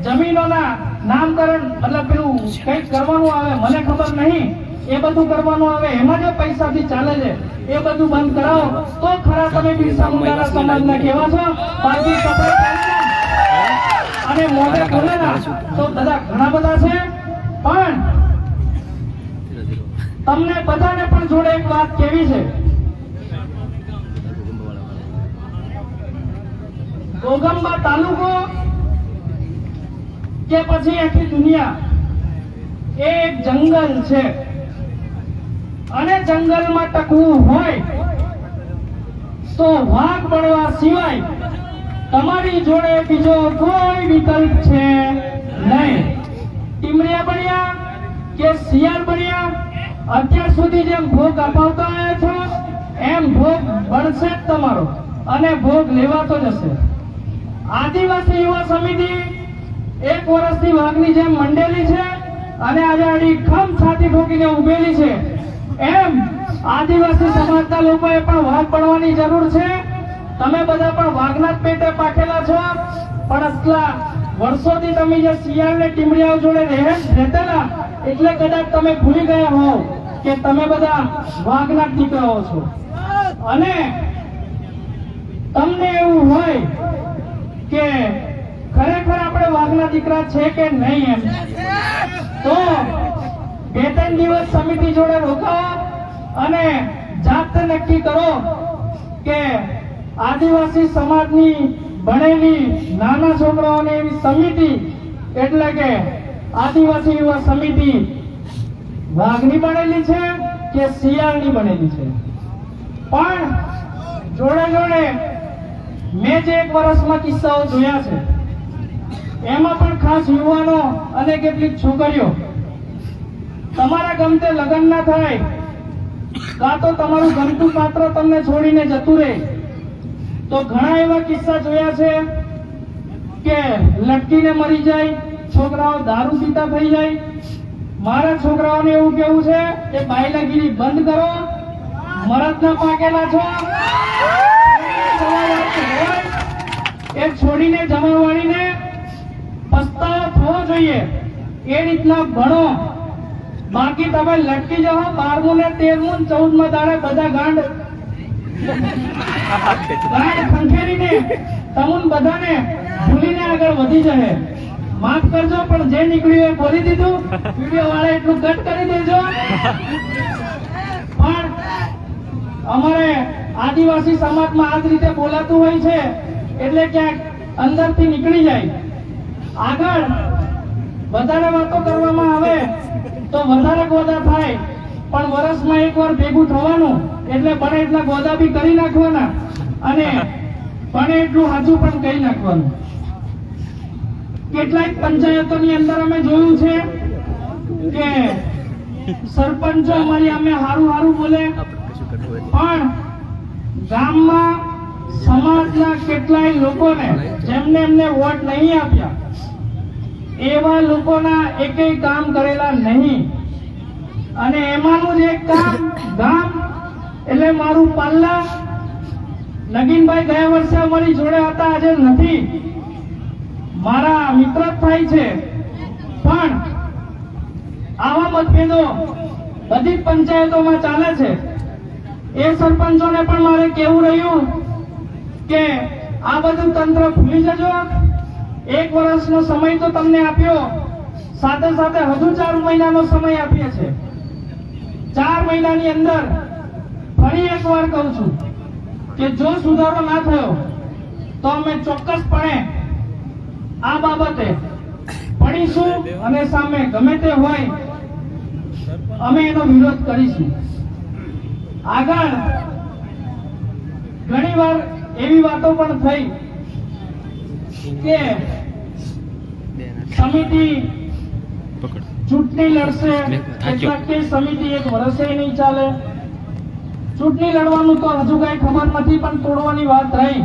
Speaker 2: જમીનોના નામકરણ મતલબ પેલું કંઈક કરવાનું આવે, મને ખબર નહીં, એ બધું કરવાનું આવે, એમાં જે પૈસાથી ચાલે છે એ બધું બંધ કરાવો તો ખરા તમે બિરસા મુંડાના સમાજના કહેવા છો. બાકી કપડે અને મોઢે બોલેલા તો બધા ઘણા બધા છે. પણ તમને બધાને પણ જોડે એક વાત કેવી છે. ગોગંબા તાલુકો કે પછી આખી દુનિયા એ એક જંગલ છે અને જંગલમાં ટકવું હોય તો વાઘ બળવા સિવાય તમારી જોડે બીજો કોઈ વિકલ્પ છે નહીં. ટીમરિયા બન્યા કે શિયાળ બન્યા, અત્યાર સુધી જેમ ભોગ અપાવતા આવ્યા છો એમ ભોગ બનશે જ તમારો અને ભોગ લેવાતો જશે. આદિવાસી યુવા સમિતિ 1 વર્ષથી વાઘની જેમ મંડેલી છે અને આજે આડી ખમ છાતી ઠોકીને ઉભેલી છે. એમ આદિવાસી સમાજના લોકોએ પણ વાઘ બનવાની જરૂર છે. તમે બધા પણ વાઘના જ પેટે પાકેલા છો, પણ આટલા વર્ષોથી તમે જે શિયાળ ને ટીમડિયાઓ જોડે રહેતા એટલે કદાચ તમે ભૂલી ગયા હોવ કે તમે બધા વાઘના દીકરાઓ છો. અને તમને એવું હોય કે ખરેખર આપણે વાઘના દીકરા છે કે નહીં એમ, તો 2-3 દિવસ સમિતિ જોડે રોકાવો અને જાતે નક્કી કરો કે આદિવાસી સમાજની ભણેલી નાના છોકરાઓની એવી સમિતિ એટલે કે આદિવાસી યુવા સમિતિ વાઘની બનેલી છે કે શિયાળની બનેલી છે. પણ જોડે જોડે મેં જે 1 વર્ષમાં કિસ્સાઓ જોયા છે એમાં પણ ખાસ યુવાનો અને કેટલીક છોકરીઓ તમારા ગમતે લગ્ન ના થાય કાં તો તમારું ગમતું પાત્ર તમને છોડીને જતું રહે, તો ઘણા એવા કિસ્સા જોયા છે કે લટકીને મરી જાય, છોકરાઓ દારૂ પીતા થઈ જાય. મારા છોકરાઓને એવું કેવું છે કે બાયલાગીરી બંધ કરો, મરદના પાકેલા છો, એ છોડીને જમાવાળીને પસ્તાવો થવો જોઈએ એ રીતના ભણો. બાકી તમે લટકી જાઓ 12મું ને 13મું 14માં દાડે બધા ગાંડ ખંખેરીને તમુન બધાને ભૂલીને આગળ વધી જશે. માફ કરજો પણ જે નીકળ્યું એ બોલી દીધું. વિડીયો વાળા એટલું કટ કરી દેજો. પણ અમારે આદિવાસી સમાજમાં આ જ રીતે બોલાતું હોય છે એટલે ક્યાંક અંદરથી નીકળી જાય. આગળ વધારે વાતો કરવામાં આવે તો વધારે ગોદા થાય, પણ વર્ષમાં 1 વાર ભેગું થવાનું એટલે બને એટલા ગોદા બી કરી નાખવાના અને બને એટલું સાચું પણ કહી નાખવાનું. કેટલાક પંચાયતોની અંદર અમે જોયું છે કે સરપંચો અમારી અમે હારું બોલે, પણ ગામમાં સમાજના કેટલાય લોકોને જેમને એમને વોટ નહીં આપ્યા એવા લોકોના એકેય કામ કરેલા નહીં. અને એમાંનું જ એક કામ ગામ એટલે મારું પાલ્લા. નગીનભાઈ ગયા વર્ષે અમારી જોડે હતા, આજે નથી, મારા મિત્ર જ થાય છે. પણ આવા મતભેદો બધી પંચાયતોમાં ચાલે છે. એ સરપંચોને પણ મારે કહેવું રહ્યું કે આ બધું તંત્ર ભૂલી જજો. 1 વર્ષનો સમય તો તમને આપ્યો, સાથે સાથે હજુ 4 મહિનાનો સમય આપીએ છે. 4 મહિનાની અંદર ફરી એકવાર કહું છું કે જો સુધારો ના થયો તો અમે ચોક્કસપણે આ બાબતે પડીશું અને સામે ગમે તે હોય અમે એનો વિરોધ કરીશું. આગળ ઘણીવાર એવી વાતો પણ થઈ કે સમિતિ ચૂંટણી લડશે, કેટલાક કે સમિતિ એક વર્ષે નહીં ચાલે. ચૂંટણી લડવાનું તો હજુ કઈ ખબર નથી, પણ તોડવાની વાત રહી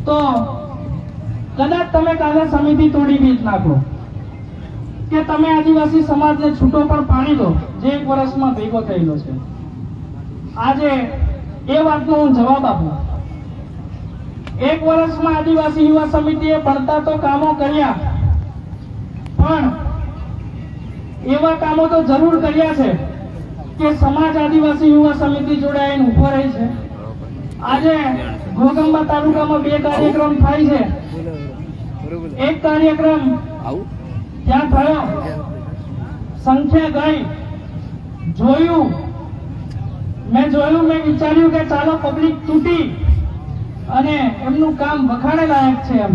Speaker 2: તો કદાચ તમે કાલે સમિતિ તોડી બી નાખો કે તમે આદિવાસી સમાજને છૂટો પણ પાડી દો, જે એક વર્ષમાં ભેગો થયેલો છે. આજે એ વાતનો હું જવાબ આપું. એક વર્ષમાં આદિવાસી યુવા સમિતિએ ભણતા તો કામો કર્યા, પણ એવા કામો તો જરૂર કર્યા છે કે સમાજ આદિવાસી યુવા સમિતિ જોડાઈને ઉભો રહી છે. આજે ઘોગંબા તાલુકામાં 2 કાર્યક્રમ થાય છે. એક કાર્યક્રમ ત્યાં થયો, સંખ્યા ગઈ, મેં વિચાર્યું કે ચાલો પબ્લિક તૂટી અને એમનું કામ વખાણે લાયક છે એમ,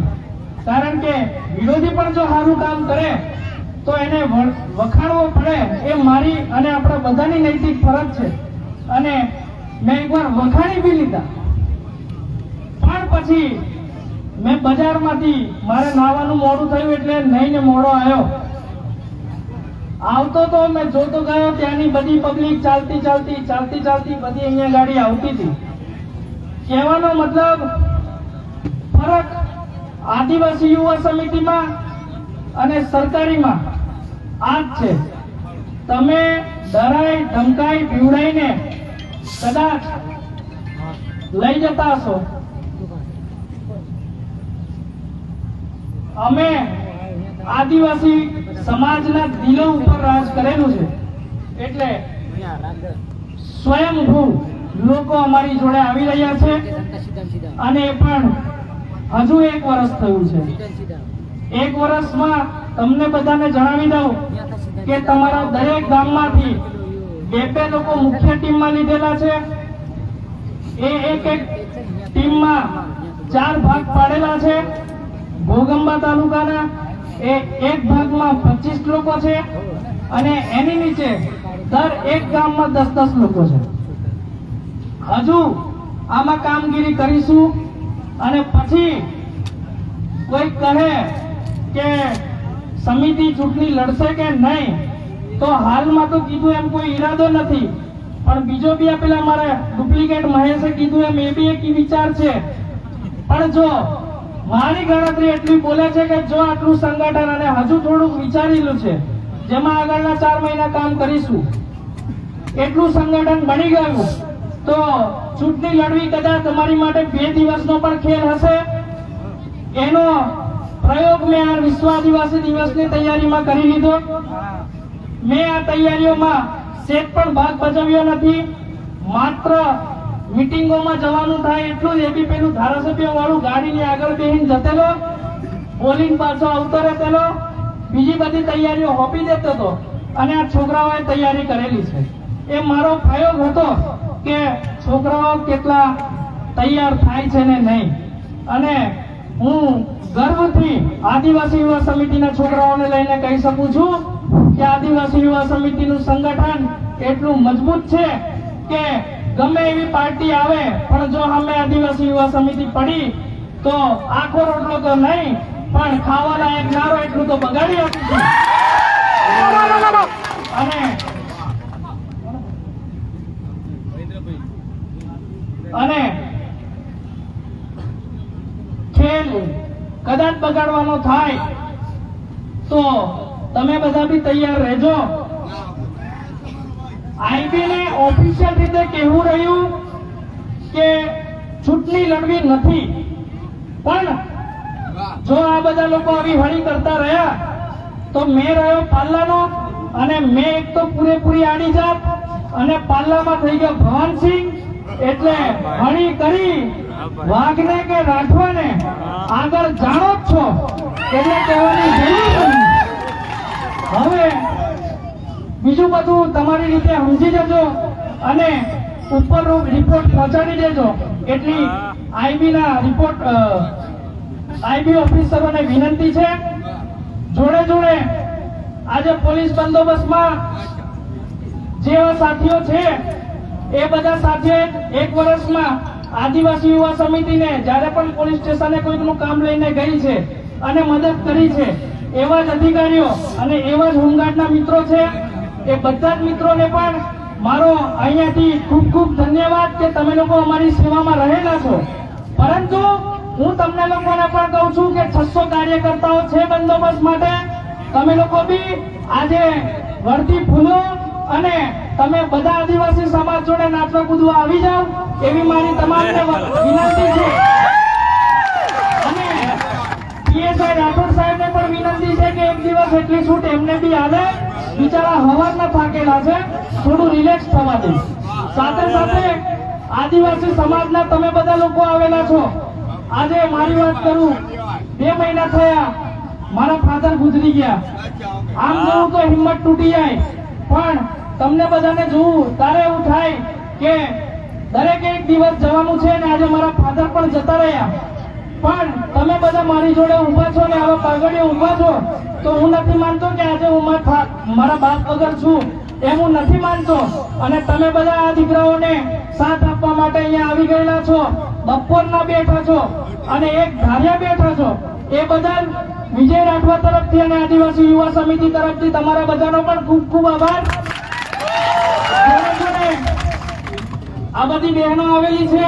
Speaker 2: કારણ કે વિરોધી પણ જો સારું કામ કરે તો એને વખાણવો પડે, એ મારી અને આપણા બધાની નૈતિક ફરજ છે. અને મેં એકવાર વખાણી બી લીધા, પણ પછી મેં બજારમાંથી મારે નાવાનું મોડું થયું એટલે નહીને મોડો આવ્યો. આવતો તો મેં જોતો ગયો, ત્યાંની બધી પબ્લિક ચાલતી બધી અહીંયા ગાડી આવતી હતી. કહેવાનો મતલબ ફરક આદિવાસી યુવા સમિતિમાં અને સરકારીમાં આ જ છે. તમે ડરાઈ ધમકાઈ પીવડાઈને કદાચ લઈ જતા હશો, અમે આદિવાસી સમાજના દિલો ઉપર રાજ કરેલું છે, એટલે સ્વયંભૂ લોકો અમારી જોડે આવી રહ્યા છે. અને એ પણ હજુ 1 વર્ષ થયું છે. 1 વર્ષમાં તમને બધાને જણાવી દઉં કે તમારા દરેક ગામમાંથી 2 લોકો મુખ્ય ટીમમાં લીધેલા છે. એ એક ટીમમાં 4 ભાગ પાડેલા છે. ઘોગંબા તાલુકાના એક ભાગમાં 25 લોકો છે અને એની નીચે દર એક ગામમાં 10-10 લોકો છે. હજુ આમાં કામગીરી કરીશું અને પછી કોઈ કહે કે સમિતિ ચૂંટણી લડશે કે નહીં, તો હાલમાં તો કીધું એમ કોઈ ઈરાદો નથી, પણ બીજો બી પેલા મારે ડુપ્લિકેટ મહેશે કીધું એમ એ બી એક વિચાર છે. પણ જો મારી ગણતરી એટલી બોલે છે કે જો આટલું સંગઠન અને હજુ થોડુંક વિચારેલું છે, જેમાં આગળના 4 મહિના કામ કરીશું, એટલું સંગઠન બની ગયું તો ચૂંટણી લડવી કદાચ તમારી માટે 2 દિવસનો પણ ખેલ હશે. એનો પ્રયોગ મેં આ વિશ્વ આદિવાસી દિવસની તૈયારીમાં કરી લીધો. મેં આ તૈયારીઓમાં સેટ પણ ભાગ ભજવ્યો નથી. માત્ર મીટિંગોમાં જવાનું થાય એટલું જ, એ બી પેલું ધારાસભ્ય વાળું ગાડીની આગળ બેહીને જતેલો, બોલીને પાછો આવતો રહેતેલો, બીજી બધી તૈયારીઓ હોપી દેતો હતો. અને આ છોકરાઓએ તૈયારી કરેલી છે. એ મારો પ્રયોગ હતો કે છોકરાઓ કેટલા તૈયાર થાય છે ને નહીં. અને હું ગર્વથી આદિવાસી યુવા સમિતિના છોકરાઓને લઈને કહી શકું છું કે આદિવાસી યુવા સમિતિનું સંગઠન એટલું મજબૂત છે કે ગમે એવી પાર્ટી આવે પણ જો અમે આદિવાસી યુવા સમિતિ પડી તો આખો રોટલો તો નહીં પણ ખાવા લાયક નારો એટલું તો બગાડી આપીશું. અને ખેલ કદાચ બગાડવાનો થાય તો તમે બધા બી તૈયાર રહેજો. આઈબી ને ઓફિશિયલ રીતે કહેવું રહ્યું કે ચૂંટણી લડવી નથી, પણ જો આ બધા લોકો આવી હળી કરતા રહ્યા તો મેં રહ્યો પાલ્લાનો અને મેં એક તો પૂરેપૂરી આડી જાત અને પાલ્લામાં થઈ ગયો ભવાનસિંહ. એટલે હળી કરી વાઘને કે રાઠવાને આગળ જાણો જ છો એટલે કહેવાની જરૂર નથી. હવે બીજું બધું તમારી રીતે સમજી જજો અને ઉપર રિપોર્ટ પહોંચાડી દેજો. એટલી આઈબી ઓફિસરોને વિનંતી છે. જોડે જોડે આજે પોલીસ બંદોબસ્તમાં જેવા સાથીઓ છે એ બધા સાથે એક વર્ષમાં આદિવાસી યુવા સમિતિને જ્યારે પણ પોલીસ સ્ટેશને કોઈકનું કામ લઈને ગઈ છે અને મદદ કરી છે, એવા જ અધિકારીઓ અને એવા જ હોમગાર્ડના મિત્રો છે. એ બધા જ મિત્રોને પણ મારો અહીંયાથી ખૂબ ખૂબ ધન્યવાદ કે તમે લોકો અમારી સેવામાં રહેલા છો. પરંતુ હું તમને લોકોને પણ કહું છું કે 600 કાર્યકર્તાઓ છે બંદોબસ્ત માટે. તમે લોકો બી આજે વળતી ફૂલો અને તમે બધા આદિવાસી સમાજ જોડે નાચવા કૂદવા આવી જાઓ એવી મારી તમામને વિનંતી છે. અને પીએસઆઈ રાઠોડ સાહેબને પણ વિનંતી છે કે એક દિવસ એટલી છૂટ એમને બી આવે. બિચારા હવારના થાકેલા છે, થોડું રિલેક્સ થવા દે. સાથે સાથે આદિવાસી સમાજના તમે બધા લોકો આવેલા છો. આજે મારી વાત કરું, 2 મહિના થયા મારા ફાધર ગુજરી ગયા. આમ જોઉં તો હિંમત તૂટી જાય, પણ તમને બધાને જોવું ત્યારે એવું થાય કે દરેક એક દિવસ જવાનું છે ને આજે મારા ફાધર પણ જતા રહ્યા. પણ તમે બધા મારી જોડે ઊભા છો ને આવા પાઘડીએ ઊભા છો તો હું નથી માનતો કે આજે હું મારા બાપ વગર છું, એમ હું નથી માનતો. અને તમે બધા આ દીકરાઓને સાથ આપવા માટે અહીંયા આવી ગયેલા છો, બપોરના બેઠા છો અને એક ધાર્યા બેઠા છો. એ બદલ વિજય રાઠવા તરફથી અને આદિવાસી યુવા સમિતિ તરફથી તમારા બધાનો પણ ખૂબ ખૂબ આભાર. આ બધી બહેનો આવેલી છે.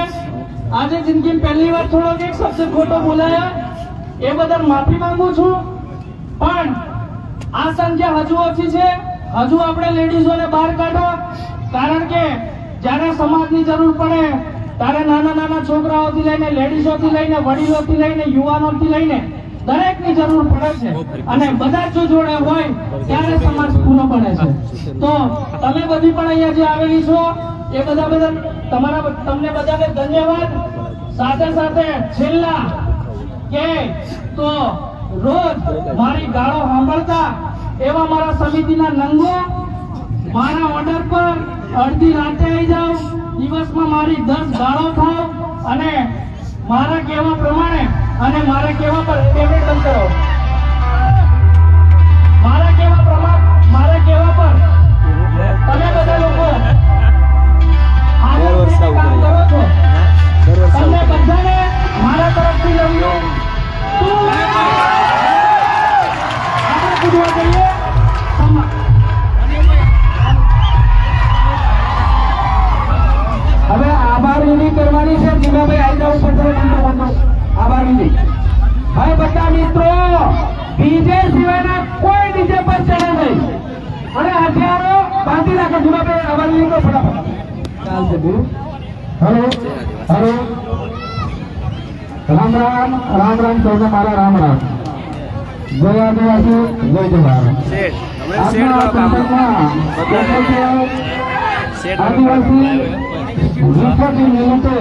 Speaker 2: આજે જિંદગી પહેલી વાર થોડોક એક શબ્દ ખોટો બોલાયા, એ બદલ માફી માંગુ છું. પણ આ સંખ્યા હજુ ઓછી છે. હજુ આપણે લેડીઝોને બહાર કાઢો, કારણ કે જ્યારે સમાજની જરૂર પડે ત્યારે નાના નાના છોકરાઓથી લઈને લેડીઝોથી લઈને વડીલોથી લઈને યુવાનોથી લઈને દરેકની જરૂર પડે છે. અને બધા જ જોડે હોય ત્યારે સમાજ પૂરો પડે છે. તો તમે બધી પણ અહીંયા જે આવેલી છો એ બધા તમને બધાને ધન્યવાદ. સાથે સાથે છેલ્લા કે તો રોજ મારી ગાળો સાંભળતા એવા મારા સમિતિના નંગો મારા ઓર્ડર પર અડધી રાતે આવી જાવ, દિવસમાં મારી 10 ગાળો થાવ અને મારા કહેવા પ્રમાણે અને મારા કહેવા પર પેમેન્ટ બંધ કરો. મારા કહેવા પર તમે બધા લોકો કામ કરો છો. તમને બધાને મારા તરફથી લઉં આપણે પૂછવા જઈએ. હવે આભાર વિધિ કરવાની છે. જીવાભાઈ આવી જવું પડશે. આભાર વિધિ. હવે બધા મિત્રો ડીજે સિવાયના કોઈ ડીજે પર ચડે નહીં અને હથિયારો બાંધી રાખો. જીવાભાઈ આભાર વિધિ કરો ફટાફટ. ચાલશે ગુરુ. Hello hello. રામ રામ રામ રામ સૌને મારા રામ રામ. જય આદિવાસી જય જવાહર. આદિવાસી 20 મિનિટે